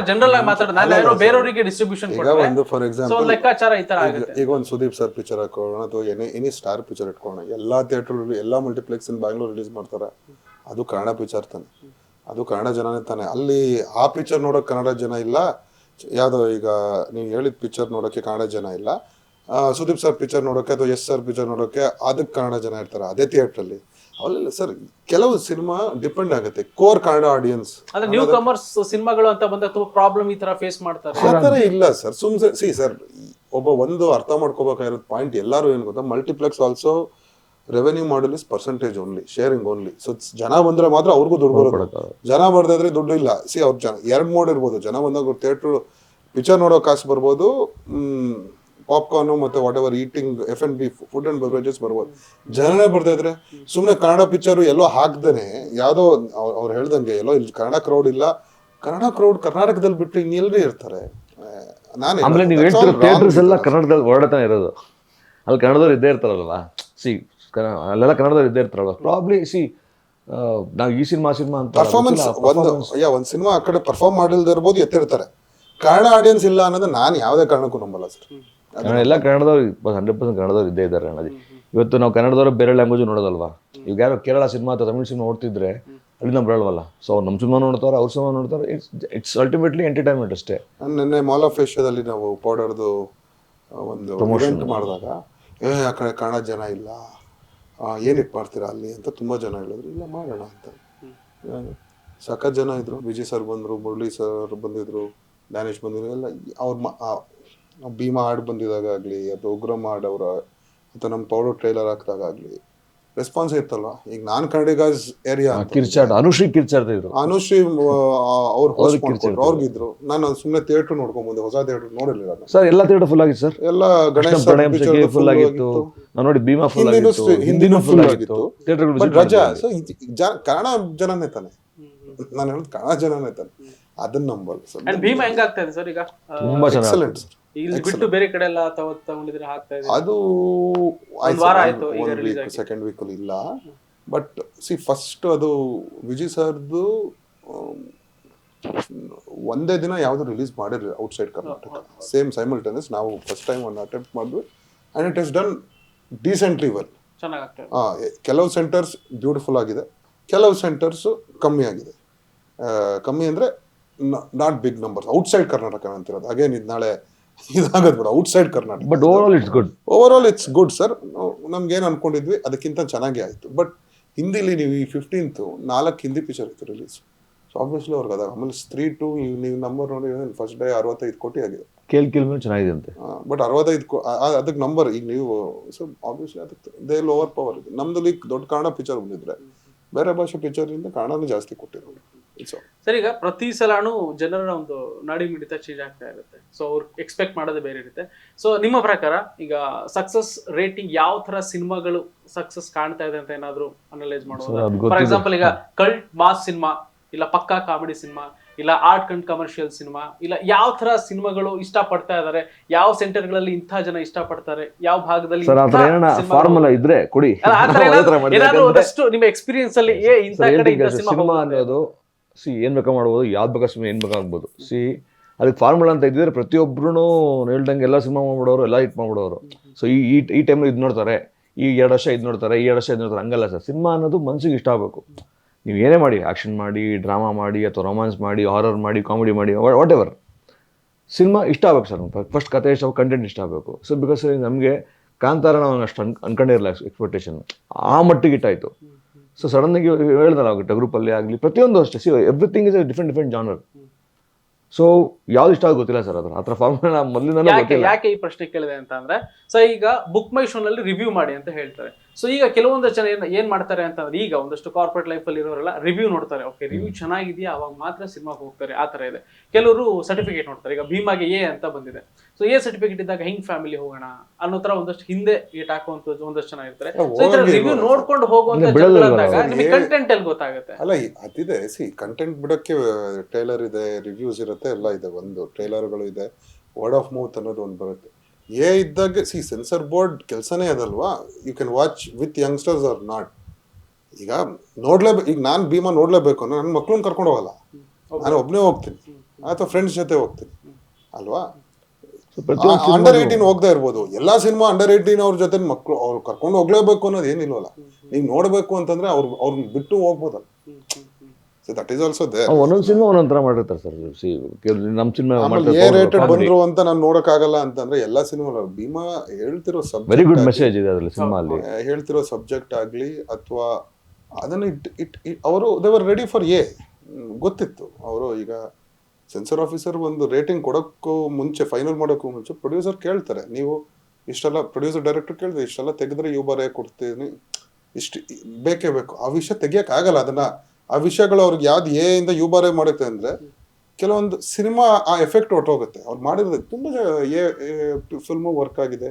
ಜನರಲ್ ಆಗಿ ಮಾತಾಡೋದು, ನಾನು ಬೇರೆಯವರಿಗೆ ಡಿಸ್ಟ್ರಿಬ್ಯೂಷನ್ ಈಗ ಒಂದು ಫಾರ್ ಎಕ್ಸಾಂಪಲ್ ಲೆಕ್ಕಾಚಾರ ಈ ತರ ಆಗುತ್ತೆ. ಈಗ ಒಂದು ಸುದೀಪ್ ಸರ್ ಪಿಕ್ಚರ್ ಹಾಕೋಣ ಅಥವಾ ಎನಿ ಸ್ಟಾರ್ ಪಿಕ್ಚರ್ ಇಟ್ಕೋಣ, ಎಲ್ಲಾ ಥಿಯೇಟರ್ ಎಲ್ಲಾ ಮಲ್ಟಿಪ್ಲೆಕ್ಸ್ ಇನ್ ಬ್ಯಾಂಗ್ಳೂರ್ ರಿಲೀಸ್ ಮಾಡ್ತಾರೆ, ಅದು ಕನ್ನಡ ಪಿಕ್ಚರ್ ತಾನೆ, ಅದು ಕನ್ನಡ ಜನನೇ ತಾನೆ. ಅಲ್ಲಿ ಆ ಪಿಕ್ಚರ್ ನೋಡೋಕೆ ಕನ್ನಡ ಜನ ಇಲ್ಲ, ಯಾವುದೋ ಈಗ ನೀವು ಹೇಳಿದ ಪಿಕ್ಚರ್ ನೋಡೋಕ್ಕೆ ಕನ್ನಡ ಜನ ಇಲ್ಲ, ಸುದೀಪ್ ಸರ್ ಪಿಕ್ಚರ್ ನೋಡೋಕೆ ಅಥವಾ ಎಸ್ ಸರ್ ಪಿಕ್ಚರ್ ನೋಡೋಕೆ ಅದಕ್ಕೆ ಕನ್ನಡ ಜನ ಇರ್ತಾರೆ ಅದೇ ಥಿಯೇಟ್ರಲ್ಲಿ. ಅವೆಲ್ಲ ಸರ್ ಕೆಲವು ಸಿನಿಮಾ ಡಿಪೆಂಡ್ ಆಗುತ್ತೆ ಕೋರ್ ಕನ್ನಡ ಆಡಿಯನ್ಸ್. ಅಂದ್ರೆ ನ್ಯೂ ಕಮರ್ಸ್ ಸಿನಿಮಾಗಳು ಅಂತ ಬಂದಾಗ ತುಂಬಾ ಪ್ರಾಬ್ಲಮ್ ಈ ತರ ಫೇಸ್ ಮಾಡ್ತಾರೆ. ಆ ಥರ ಇಲ್ಲ ಸರ್, ಸುಮ್ನೆ ಸರ್ ಒಂದು ಅರ್ಥ ಮಾಡ್ಕೋಬೇಕಾಗಿರೋದು ಪಾಯಿಂಟ್ ಎಲ್ಲರೂ ಏನು ಗೊತ್ತಾ, multiplex also revenue model is percentage only, sharing only. So ಜನ ಬಂದ್ರೆ ಮಾತ್ರ ಅವ್ರಿಗೂ ದುಡ್ಡು ಬರೋದು, ಜನ ಬರ್ದಾದ್ರೆ ದುಡ್ಡು ಇಲ್ಲ. ಅವ್ರ ಜನ 2 ಮೋಡ್ ಇರ್ಬೋದು, ಜನ ಬಂದಾಗ ಥಿಯೇಟ್ರ್ ಪಿಕ್ಚರ್ ನೋಡೋ ಕಾಸು ಬರ್ಬೋದು, ಪಾಪ್ಕಾರ್ನು ಮತ್ತು what ever eating F&B food and beverages ಬರ್ಬೋದು. ಜನನೇ ಬರ್ತಾ ಇದ್ರೆ ಸುಮ್ಮನೆ ಕನ್ನಡ ಪಿಕ್ಚರು ಎಲ್ಲೋ ಹಾಕ್ದೇನೆ ಯಾವುದೋ ಅವ್ರು ಹೇಳ್ದಂಗೆ ಎಲ್ಲೋ ಇಲ್ಲಿ ಕನ್ನಡ ಕ್ರೌಡ್ ಇಲ್ಲ, ಕನ್ನಡ ಕ್ರೌಡ್ ಕರ್ನಾಟಕದಲ್ಲಿ ಬಿಟ್ಟು ಇನ್ನೆಲ್ಲೇ ಇರ್ತಾರೆ. ಆಮೇಲೆ ನೀವು ಹೇಳ್ತಿರೋ ಥಿಯೇಟರ್ಸ್ ಎಲ್ಲ ಕನ್ನಡದಲ್ಲಿ ಹೊರಡತಾನೆ ಇರೋದು, ಅಲ್ಲಿ ಕನ್ನಡದವ್ರು ಇದ್ದೇ ಇರ್ತಾರಲ್ವಾ. ಅಲ್ಲೆಲ್ಲ ಕನ್ನಡದವ್ರು ಇದ್ದೇ ಇರ್ತಾರಲ್ವ. ಪ್ರಾಬ್ಲಿ ನಾವು ಈ ಸಿನಿಮಾ ಅಂತ ಪರ್ಫಾರ್ಮೆನ್ಸ್ ಒಂದು ಸಿನಿಮಾ ಆ ಕಡೆ ಪರ್ಫಾರ್ಮ್ ಮಾಡಿಲ್ದೇ ಇರ್ಬೋದು, ಎತ್ತಿರ್ತಾರೆ. ಕನ್ನಡ ಆಡಿಯನ್ಸ್ ಇಲ್ಲ ಅನ್ನೋದು ನಾನು ಯಾವುದೇ ಕಾರಣಕ್ಕೂ ನಂಬಲ್ಲ ಸರ್. ಎಲ್ಲ ಕನ್ನಡದವ್ರು 100% ಕನ್ನಡದವ್ರು ಇದ್ದೇ ಇದ್ದಾರೆ ಅನ್ನೋದು. ಇವತ್ತು ನಾವು ಕನ್ನಡದವ್ರು ಬೇರೆ ಲ್ಯಾಂಗ್ವೇಜ್ ನೋಡೋದಲ್ವಾ. ಈಗ ಯಾರೋ ಕೇರಳ ಸಿನಿಮಾ ಅಥವಾ ತಮಿಳ್ ಸಿನಿಮಾ ನೋಡ್ತಿದ್ರೆ ಅಲ್ಲಿ ನಾವು ಬರಲ್ವಲ್ಲ. ಸೊ ಅವ್ರು ನಮ್ಮ ಸಿನಿಮಾ ನೋಡ್ತಾರೆ, ಅವ್ರ ಸಿನಿಮಾ ನೋಡ್ತಾರೆ. ಇಟ್ಸ್ ಅಲ್ಟಿಮೇಟ್ಲಿ ಎಂಟರ್ಟೈನ್ಮೆಂಟ್ ಅಷ್ಟೇ. ನಿನ್ನೆ ಮಾಲ್ ಆಫ್ ಏಷ್ಯಾದಲ್ಲಿ ನಾವು ಪೌಡರ್ದು ಒಂದು ಇವೆಂಟ್ ಮಾಡಿದಾಗ ಆ ಕಡೆ ಕನ್ನಡ ಜನ ಇಲ್ಲ, ಏನಕ್ಕೆ ಮಾಡ್ತೀರಾ ಅಲ್ಲಿ ಅಂತ ತುಂಬ ಜನ ಹೇಳಿದ್ರು. ಇಲ್ಲ ಮಾಡೋಣ ಅಂತ ಸಖತ್ ಜನ ಇದ್ರು. ವಿಜಯ್ ಸರ್ ಬಂದರು, ಮುರಳಿ ಸರ್ ಬಂದಿದ್ರು, ಡ್ಯಾನಿಶ್ ಬಂದಿದ್ರು. ಎಲ್ಲ ಅವ್ರ ಭೀಮಾ ಹಾಡು ಬಂದಿದಾಗ ಆಗಲಿ ಅಥವಾ ಉಗ್ರಂ ಹಾಡು ಅವರ ಅಥವಾ ನಮ್ಮ ಪೌಡರ್ ಟ್ರೈಲರ್ ಹಾಕಿದಾಗಲಿ ರೆಸ್ಪಾನ್ಸ್ ಇರ್ತಲ್ವಾ. ಈಗ ನಾನು ಕನ್ನಡಿಗಾಸ್ ಏರಿಯಾ ಅನುಶ್ರೀ ಕಿರ್ಚಾಡ್ತಿದ್ರು, ಅನುಶ್ರೀ ಅವ್ರು ಹೋಸ್ಟ್ ಮಾಡ್ಕೊಟ್ರು, ಅವ್ರಿಗಿದ್ರು. ನಾನು ಸುಮ್ಮನೆ ಥಿಯೇಟರ್ ನೋಡ್ಕೊಂಡ್ ಬಂದೆ, ಹೊಸ ಥಿಯೇಟರ್ ನೋಡಿರ್ಲಿಲ್ಲ ಸರ್. ಎಲ್ಲ ಥಿಯೇಟರ್ ಫುಲ್ ಆಗಿತ್ತು ಸರ್, ಎಲ್ಲ ಗಣೇಶ್ ಫುಲ್ ಆಗಿತ್ತು. ನಾನು ನೋಡಿ ಭೀಮಾ ಫುಲ್ ಆಗಿತ್ತು, ಹಿಂದಿನೂ ಫುಲ್ ಆಗಿತ್ತು. ರಜಾ. ಸೊ ಕನ್ನಡ ಜನನೇ ತಾನೆ, ನಾನು ಹೇಳೋದು ಕನ್ನಡ ಜನನೇ ತಾನೆ, ಅದನ್ನ ನಂಬಲ್. ಭೀಮಾ ಹೆಂಗಾಗ್ತಾ ಇದೆ ಸರ್ ಈಗ? ತುಂಬಾ ಚೆನ್ನಾಗಿ ಇಲ್ಲಿ ಬಿಟ್ಟು ಬೇರೆ ಕಡೆ ಎಲ್ಲ ತಗೊಂಡಿದ್ರೆ ಆಗ್ತಾ ಇದೆ. ಅದು ಸೆಕೆಂಡ್ ವೀಕ್ ಅಲ್ಲಿ ಇಲ್ಲ. ಬಟ್ ಫಸ್ಟ್ ಅದು ವಿಜಯ್ ಸರ್ದು ಒಂದೇ ದಿನ ಯಾವ್ದು ರಿಲೀಸ್ ಮಾಡಿರಲಿಲ್ಲ ಔಟ್ಸೈಡ್ ಕರ್ನಾಟಕ. ಸೇಮ್ ಸೈಮಲ್ಟೇನಿಯಸ್ ನಾವು ಫಸ್ಟ್ ಟೈಮ್ ಒಂದು ಅಟೆಂಪ್ಟ್ ಮಾಡಿದ್ವಿ and it is done decently well. ಕೆಲವು ಸೆಂಟರ್ಸ್ ಬ್ಯೂಟಿಫುಲ್ ಆಗಿದೆ, ಕೆಲವು ಸೆಂಟರ್ಸ್ ಕಮ್ಮಿ ಆಗಿದೆ. ಕಮ್ಮಿ ಅಂದ್ರೆ not big numbers. Outside Karnataka ಅಂತಿರೋದು ಅಗೇನ್ ಇದು ನಾಳೆ ಇದಾಗದ್ ಬಿಡ. Outside Karnataka but overall it's good sir. ನಮ್ಗೆ ಏನ್ ಅನ್ಕೊಂಡಿದ್ವಿ ಅದಕ್ಕಿಂತ ಚೆನ್ನಾಗಿ ಆಯ್ತು. ಬಟ್ ಹಿಂದಿಲಿ ನೀವು ಈ 15th 4 ಹಿಂದಿ ಪಿಕ್ಚರ್ ಇತ್ತು ರಿಲೀಸ್. ಸೊ ಆಬ್ವಿಯಸ್ಲಿ ಅವ್ರಿಗೆ ಅದಾಗ ಆಮೇಲೆ ಸ್ತ್ರೀ 2 ನೀವು ನಂಬರ್ ನೋಡಿ ಫಸ್ಟ್ ಡೇ 65 ಕೋಟಿ ಆಗಿದೆ. ಕೇಲ್ ಚೆನ್ನಾಗಿದೆ ಅಂತೆ. ಬಟ್ 65 ಅದಕ್ಕೆ ನಂಬರ್ ಈಗ ನೀವು. ಸೊ ಆಬ್ವಿಯಸ್ಲಿ ಅದಕ್ಕೆ ದೇ ಲೋವರ್ ಪವರ್ ಇದೆ. ನಮ್ದು ಈಗ ದೊಡ್ಡ ಕನ್ನಡ ಪಿಕ್ಚರ್ ಬಂದಿದ್ರೆ ಬೇರೆ ಭಾಷೆ ಪಿಕ್ಚರ್ ಇಂದ ಕನ್ನಡನೂ ಜಾಸ್ತಿ ಕೊಟ್ಟಿರೋದು. ಸರ್ ಈಗ ಪ್ರತಿ ಸಲಾನು ಜನರ ಒಂದು ನಾಡಿ ಮಿಡಿತ ಚೇಂಜ್ ಆಗ್ತಾ ಇರುತ್ತೆ. ಸೊ ಅವ್ರು ಎಕ್ಸ್ಪೆಕ್ಟ್ ಮಾಡೋದೇ ಬೇರೆ ಇರುತ್ತೆ. ಸೊ ನಿಮ್ಮ ಪ್ರಕಾರ ಈಗ ಸಕ್ಸಸ್ ರೇಟಿಂಗ್ ಯಾವ ತರ ಸಿನಿಮಾಗಳು ಸಕ್ಸಸ್ ಕಾಣ್ತಾ ಇದೆ ಅಂತ ಏನಾದ್ರು ಅನಲೈಸ್ ಮಾಡೋದು? ಫಾರ್ ಎಕ್ಸಾಂಪಲ್ ಈಗ ಕಲ್ಟ್ ಮಾಸ್ ಸಿನಿಮಾ, ಇಲ್ಲ ಪಕ್ಕಾ ಕಾಮಿಡಿ ಸಿನಿಮಾ, ಇಲ್ಲ ಆರ್ಟ್ ಅಂಡ್ ಕಮರ್ಷಿಯಲ್ ಸಿನಿಮಾ, ಇಲ್ಲ ಯಾವ ತರ ಸಿನಿಮಾಗಳು ಇಷ್ಟ ಪಡ್ತಾ ಇದಾರೆ, ಯಾವ ಸೆಂಟರ್ ಗಳಲ್ಲಿ ಇಂಥ ಜನ ಇಷ್ಟ ಪಡ್ತಾರೆ, ಯಾವ ಭಾಗದಲ್ಲಿ ಫಾರ್ಮುಲಾ ಇದ್ರೆ ಕೊಡಿ. ನಿಮ್ಮ ಎಕ್ಸ್ಪೀರಿಯನ್ಸ್ ಅಲ್ಲಿ ಇಂಥ ಕಡೆ ಸಿನಿಮಾ ಅನ್ನೋದು ಏನ್ ಬೇಕಾ ಮಾಡ್ಬೋದು, ಯಾವ್ದು ಬೇಕಾ ಸಿನಿಮಾ ಏನ್ ಬೇಕಾಗ್ಬೋದು. ಅದಕ್ಕೆ ಫಾರ್ಮುಲಾ ಅಂತ ಇದ್ದಿದ್ರೆ ಪ್ರತಿಯೊಬ್ರು ಹೇಳ್ದಂಗೆ ಎಲ್ಲ ಸಿನಿಮಾ ಮಾಡ್ಬಿಡೋರು, ಎಲ್ಲ ಹಿಟ್ ಮಾಡ್ಬಿಡೋರು. ಸೊ ಈ ಟೈಮ್ ಇದು ನೋಡ್ತಾರೆ, ಈ 2 ವರ್ಷ ಇದು ನೋಡ್ತಾರೆ, ಈ 2 ವರ್ಷ ಇದು ನೋಡ್ತಾರೆ. ಹಂಗಲ್ಲ ಸರ್. ಸಿನಿಮಾ ಅನ್ನೋದು ಮನ್ಸಿಗೆ ಇಷ್ಟ ಆಗಬೇಕು. ನೀವು ಏನೇ ಮಾಡಿ, ಆಕ್ಷನ್ ಮಾಡಿ, ಡ್ರಾಮಾ ಮಾಡಿ, ಅಥವಾ ರೊಮ್ಯಾನ್ಸ್ ಮಾಡಿ, ಹಾರರ್ ಮಾಡಿ, ಕಾಮಿಡಿ ಮಾಡಿ, ವಾಟ್ ಎವರ್, ಸಿನಿಮಾ ಇಷ್ಟ ಆಗ್ಬೇಕು ಸರ್. ಫಸ್ಟ್ ಕತೆ ಇಷ್ಟ, ಕಂಟೆಂಟ್ ಇಷ್ಟ ಆಗಬೇಕು. ಸೊ ಬಿಕಾಸ್ ನಮಗೆ ಕಾಂತಾರ ನಾವು ಅಷ್ಟು ಅನ್ಕೊಂಡಿರಲಿಲ್ಲ ಎಕ್ಸ್ಪೆಕ್ಟೇಷನ್, ಆ ಮಟ್ಟಿಗೆ ಇಟ್ಟಾಯಿತು. ಸೊ ಸಡನ್ನಾಗಿ ಹೇಳ್ದಲ್ಲ ಆಗುತ್ತೆ ಗ್ರೂಪಲ್ಲಿ ಆಗಲಿ ಪ್ರತಿಯೊಂದು ಅಷ್ಟೇ. Everything is different genre. So ಯಾವ್ದು ಇಷ್ಟ ಗೊತ್ತಿಲ್ಲ ಸರ್. ಆ ಥರ ಫಾರ್ಮುಲಾ ಮೊದಲಿಂದ ಯಾಕೆ ಈ ಪ್ರಶ್ನೆ ಕೇಳಿದೆ ಅಂತ ಅಂದ್ರೆ, ಸೊ ಈಗ ಬುಕ್ ಮೈ ಶೋ ನಲ್ಲಿ ರಿವ್ಯೂ ಮಾಡಿ ಅಂತ ಹೇಳ್ತಾರೆ. ಸೊ ಈಗ ಕೆಲವೊಂದು ಜನ ಏನ್ ಮಾಡ್ತಾರೆ ಅಂತಂದ್ರೆ, ಈಗ ಒಂದಷ್ಟು ಕಾರ್ಪೊರೇಟ್ ಲೈಫ್ ಅಲ್ಲಿ ಇರೋರೆಲ್ಲ ರಿವ್ಯೂ ನೋಡ್ತಾರೆ. ಓಕೆ, ರಿವ್ಯೂ ಚೆನ್ನಾಗಿದೆಯಾ ಅವಾಗ ಮಾತ್ರ ಸಿನಿಮಾಗೆ ಹೋಗ್ತಾರೆ. ಆ ತರ ಇದೆ. ಕೆಲವರು ಸರ್ಟಿಫಿಕೇಟ್ ನೋಡ್ತಾರೆ. ಈಗ ಭೀಮಾಗೆ ಎ ಅಂತ ಬಂದಿದೆ. ಸೊ ಎ ಸರ್ಟಿಫಿಕೇಟ್ ಇದ್ದಾಗ ಹಿಂಗ್ ಫ್ಯಾಮಿಲಿ ಹೋಗೋಣ ಅನ್ನೋ ತರ ಒಂದಷ್ಟು ಹಿಂದೆ ಏಟ್ ಹಾಕುವಂತ ಒಂದಷ್ಟು ಜನ ಇರ್ತಾರೆ. ರಿವ್ಯೂ ನೋಡ್ಕೊಂಡು ಹೋಗುವಂತ ನಿಮಗೆ ಕಂಟೆಂಟ್ ಎಲ್ಲಿ ಗೊತ್ತಾಗುತ್ತೆ? ಅಲ್ಲ ಅದಿದೆ. ಕಂಟೆಂಟ್ ಬಿಡಕ್ಕೆ ಟ್ರೈಲರ್ ಇದೆ, ರಿವ್ಯೂಸ್ ಇರುತ್ತೆ, ಎಲ್ಲ ಇದೆ. ಒಂದು ಟ್ರೈಲರ್ಗಳು ಇದೆ, ವರ್ಡ್ ಆಫ್ ಮೌತ್ ಅನ್ನೋದು ಒಂದು ಬರುತ್ತೆ. ಇದ್ದಾಗ ಸೆನ್ಸರ್ ಬೋರ್ಡ್ ಕೆಲಸನೇ ಅದಲ್ವಾ, you can watch with youngsters or not. ಈಗ ಈಗ ನಾನು ಭೀಮಾ ನೋಡ್ಲೇಬೇಕು ಅಂದ್ರೆ ನನ್ನ ಮಕ್ಳನ್ನ ಕರ್ಕೊಂಡು ಹೋಗಲ್ಲ, ನಾನು ಒಬ್ಬನೇ ಹೋಗ್ತೀನಿ ಅಥವಾ ಫ್ರೆಂಡ್ಸ್ ಜೊತೆ ಹೋಗ್ತೀನಿ ಅಲ್ವಾ. ಅಂಡರ್ 18 ಹೋಗ್ತಾ ಇರ್ಬೋದು, ಎಲ್ಲಾ ಸಿನಿಮಾ ಅಂಡರ್ 18 ಅವ್ರ ಜೊತೆ ಮಕ್ಳು ಅವ್ರು ಕರ್ಕೊಂಡು ಹೋಗ್ಲೇಬೇಕು ಅನ್ನೋದು ಏನಿಲ್ವಲ್ಲ. ನೀವು ನೋಡ್ಬೇಕು ಅಂತಂದ್ರೆ ಅವ್ರನ್ನ ಬಿಟ್ಟು ಹೋಗ್ಬೋದಲ್ಲ. So that is also there. ಒಂದೊಂದು ಸಿನಿಮಾ ಒಂದೊಂದು ಥರ ಮಾಡಿರ್ತಾರೆ ಸರ್. ನಮ್ಮ ಸಿನಿಮಾ ಎ ರೇಟೆಡ್ ಬಂದ್ರು ಅಂತ ನಾನು ನೋಡಕ್ಕಾಗಲ್ಲ ಅಂತಂದ್ರೆ ಎಲ್ಲಾ ಸಿನಿಮಾ ಭೀಮಾ ಹೇಳ್ತಿರೋ ವೆರಿ ಗುಡ್ ಸಬ್ಜೆಕ್ಟ್ ಮೆಸೇಜ್ ಇದೆ ಅದರಲ್ಲಿ ಸಿನಿಮಾ ಅಲ್ಲಿ. ಹೇಳ್ತಿರೋ ಸಬ್ಜೆಕ್ಟ್ ಆಗ್ಲಿ ಅಥವಾ ಅದನ್ನ ಅವರು ದೇವರ್ ರೆಡಿ ಫಾರ್ ಗೊತ್ತಿತ್ತು. ಅವರು ಈಗ ಸೆನ್ಸರ್ ಆಫೀಸರ್ ಒಂದು ರೇಟಿಂಗ್ ಕೊಡೋಕ್ಕೂ ಮುಂಚೆ, ಫೈನಲ್ ಮಾಡೋಕ್ಕೂ ಮುಂಚೆ ಪ್ರೊಡ್ಯೂಸರ್ ಕೇಳ್ತಾರೆ, ನೀವು ಇಷ್ಟೆಲ್ಲ ಪ್ರೊಡ್ಯೂಸರ್ ಡೈರೆಕ್ಟರ್ ಕೇಳಿದ್ರೆ ಇಷ್ಟೆಲ್ಲ ತೆಗೆದ್ರೆ ಕೊಡ್ತೀನಿ, ಇಷ್ಟು ಬೇಕೇ ಬೇಕು. ಆ ವಿಷಯ ತೆಗಿಯಕ್ ಆಗಲ್ಲ. ಅದನ್ನ ಆ ವಿಷಯಗಳು ಅವ್ರಿಗೆ ಯಾವ್ದು ಇಂದ ಯುಬಾರೆ ಮಾಡುತ್ತೆ ಅಂದ್ರೆ ಕೆಲವೊಂದು ಸಿನಿಮಾ ಆ ಎಫೆಕ್ಟ್ ಹೊಟ್ಟೋಗುತ್ತೆ. ಅವ್ರು ಮಾಡಿರೋದು ತುಂಬಾ ಫಿಲ್ಮು ವರ್ಕ್ ಆಗಿದೆ,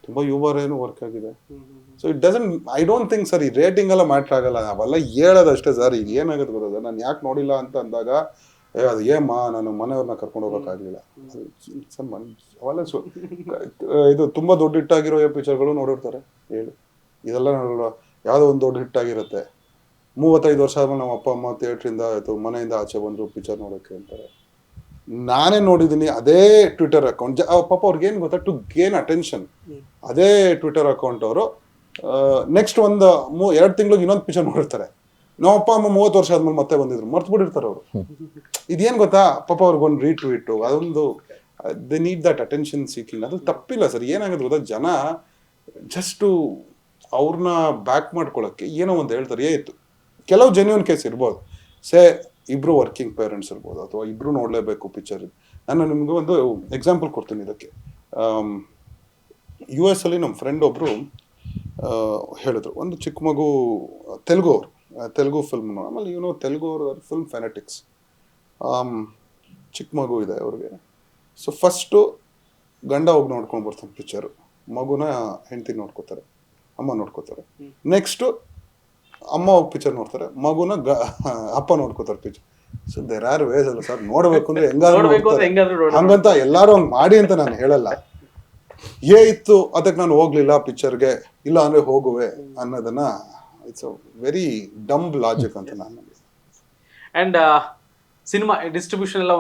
ತುಂಬಾ ಯುಬಾರೇನು ವರ್ಕ್ ಆಗಿದೆ. So it doesn't, I don't think sir ಈ ರೇಟಿಂಗ್ ಎಲ್ಲ ಮ್ಯಾಟ್ರ್ ಆಗಲ್ಲ. ನಾವೆಲ್ಲ ಹೇಳೋದಷ್ಟೇ ಸರ್. ಈಗ ಏನಾಗುತ್ತೆ ಗೊತ್ತದ, ನಾನು ಯಾಕೆ ನೋಡಿಲ್ಲ ಅಂತ ಅಂದಾಗ ಅದು ನಾನು ಮನೆಯವ್ರನ್ನ ಕರ್ಕೊಂಡು ಹೋಗೋಕ್ಕಾಗಲಿಲ್ಲ. ಅವೆಲ್ಲ ಇದು ತುಂಬಾ ದೊಡ್ಡ ಹಿಟ್ಟಾಗಿರೋ ಪಿಕ್ಚರ್ಗಳು ನೋಡಿರ್ತಾರೆ ಹೇಳಿ. ಇದೆಲ್ಲ ನೋಡಲ್ಲ. ಯಾವುದೋ ಒಂದು ದೊಡ್ಡ ಹಿಟ್ಟಾಗಿರುತ್ತೆ, 35 ವರ್ಷ ಆದ್ಮೇಲೆ ನಮ್ಮ ಅಪ್ಪ ಅಮ್ಮ ಥಿಯೇಟ್ರಿಂದ ಅಥವಾ ಮನೆಯಿಂದ ಆಚೆ ಬಂದರು ಪಿಕ್ಚರ್ ನೋಡೋಕ್ಕೆ ಅಂತಾರೆ. ನಾನೇ ನೋಡಿದ್ದೀನಿ ಅದೇ ಟ್ವಿಟರ್ ಅಕೌಂಟ್. ಪಾಪ ಅವ್ರಿಗೆ ಏನು ಗೊತ್ತಾ, ಟು ಗೇನ್ ಅಟೆನ್ಷನ್, ಅದೇ ಟ್ವಿಟರ್ ಅಕೌಂಟ್ ಅವರು ನೆಕ್ಸ್ಟ್ ಒಂದು 2 ತಿಂಗಳಿಗೆ ಇನ್ನೊಂದು ಪಿಕ್ಚರ್ ನೋಡಿರ್ತಾರೆ. ನಮ್ಮ ಅಪ್ಪ ಅಮ್ಮ 30 ವರ್ಷ ಆದ್ಮೇಲೆ ಮತ್ತೆ ಬಂದಿದ್ರು, ಮರ್ತು ಬಿಟ್ಟಿರ್ತಾರೆ ಅವರು. ಇದೇನು ಗೊತ್ತಾ, ಪಾಪ ಅವ್ರಿಗೊಂದು ರೀಟ್ವೀಟು, ಅದೊಂದು they need that attention seeking. ಅದು ತಪ್ಪಿಲ್ಲ ಸರ್. ಏನಾಗುತ್ತೆ ಗೊತ್ತಾ, ಜನ ಜಸ್ಟು ಅವ್ರನ್ನ ಬ್ಯಾಕ್ ಮಾಡ್ಕೊಳಕ್ಕೆ ಏನೋ ಒಂದು ಹೇಳ್ತಾರೆ. ಇತ್ತು ಕೆಲವು ಜೆನ್ಯೂನ್ ಕೇಸ್ ಇರ್ಬೋದು. ಇಬ್ರು ವರ್ಕಿಂಗ್ ಪೇರೆಂಟ್ಸ್ ಇರ್ಬೋದು, ಅಥವಾ ಇಬ್ರು ನೋಡಲೇಬೇಕು ಪಿಕ್ಚರ್. ನಾನು ನಿಮ್ಗೆ ಒಂದು ಎಕ್ಸಾಂಪಲ್ ಕೊಡ್ತೀನಿ ಇದಕ್ಕೆ. US ಅಲ್ಲಿ ನಮ್ಮ ಫ್ರೆಂಡ್ ಒಬ್ರು ಹೇಳಿದ್ರು, ಒಂದು ಚಿಕ್ಕ ಮಗು, ತೆಲುಗು ಫಿಲ್ಮ್, ಆಮೇಲೆ ತೆಲುಗು ಅವ್ರ ಫಿಲ್ಮ್ ಫೆನೆಟಿಕ್ಸ್. ಚಿಕ್ಕ ಮಗು ಇದೆ ಅವ್ರಿಗೆ. ಸೊ ಫಸ್ಟು ಗಂಡ ಹೋಗಿ ನೋಡ್ಕೊಂಡು ಬರ್ತಾನೆ ಪಿಕ್ಚರು, ಮಗುನ ಹೆಂಡತಿ ನೋಡ್ಕೋತಾರೆ, ಅಮ್ಮ ನೋಡ್ಕೋತಾರೆ. ನೆಕ್ಸ್ಟು ಅಮ್ಮ ಹೋಗಿ ಪಿಕ್ಚರ್ ನೋಡ್ತಾರೆ, ಮಗುನ ಅಪ್ಪ ನೋಡ್ಕೋತಾರೆ picture. So there are ways ಅಲ್ಲ ಸರ್, ನೋಡ್ಬೇಕು ಅಂದ್ರೆ ಹೆಂಗಾದ್ರೂ ಹಂಗಂತ ಎಲ್ಲಾರು ಹಂಗ್ ಮಾಡಿ ಅಂತ ನಾನು ಹೇಳಲ್ಲ. ಇತ್ತು ಅದಕ್ಕೆ ನಾನು ಹೋಗ್ಲಿಲ್ಲ ಪಿಕ್ಚರ್ಗೆ, ಇಲ್ಲ ಅಂದ್ರೆ ಹೋಗುವೆ ಅನ್ನೋದನ್ನ it's a very dumb logic ಅಂತ ನಾನು. ಅಂಡ್ ಸಿನಿಮಾ ಡಿಸ್ಟ್ರಿಬ್ಯೂಷನ್ ಎಲ್ಲ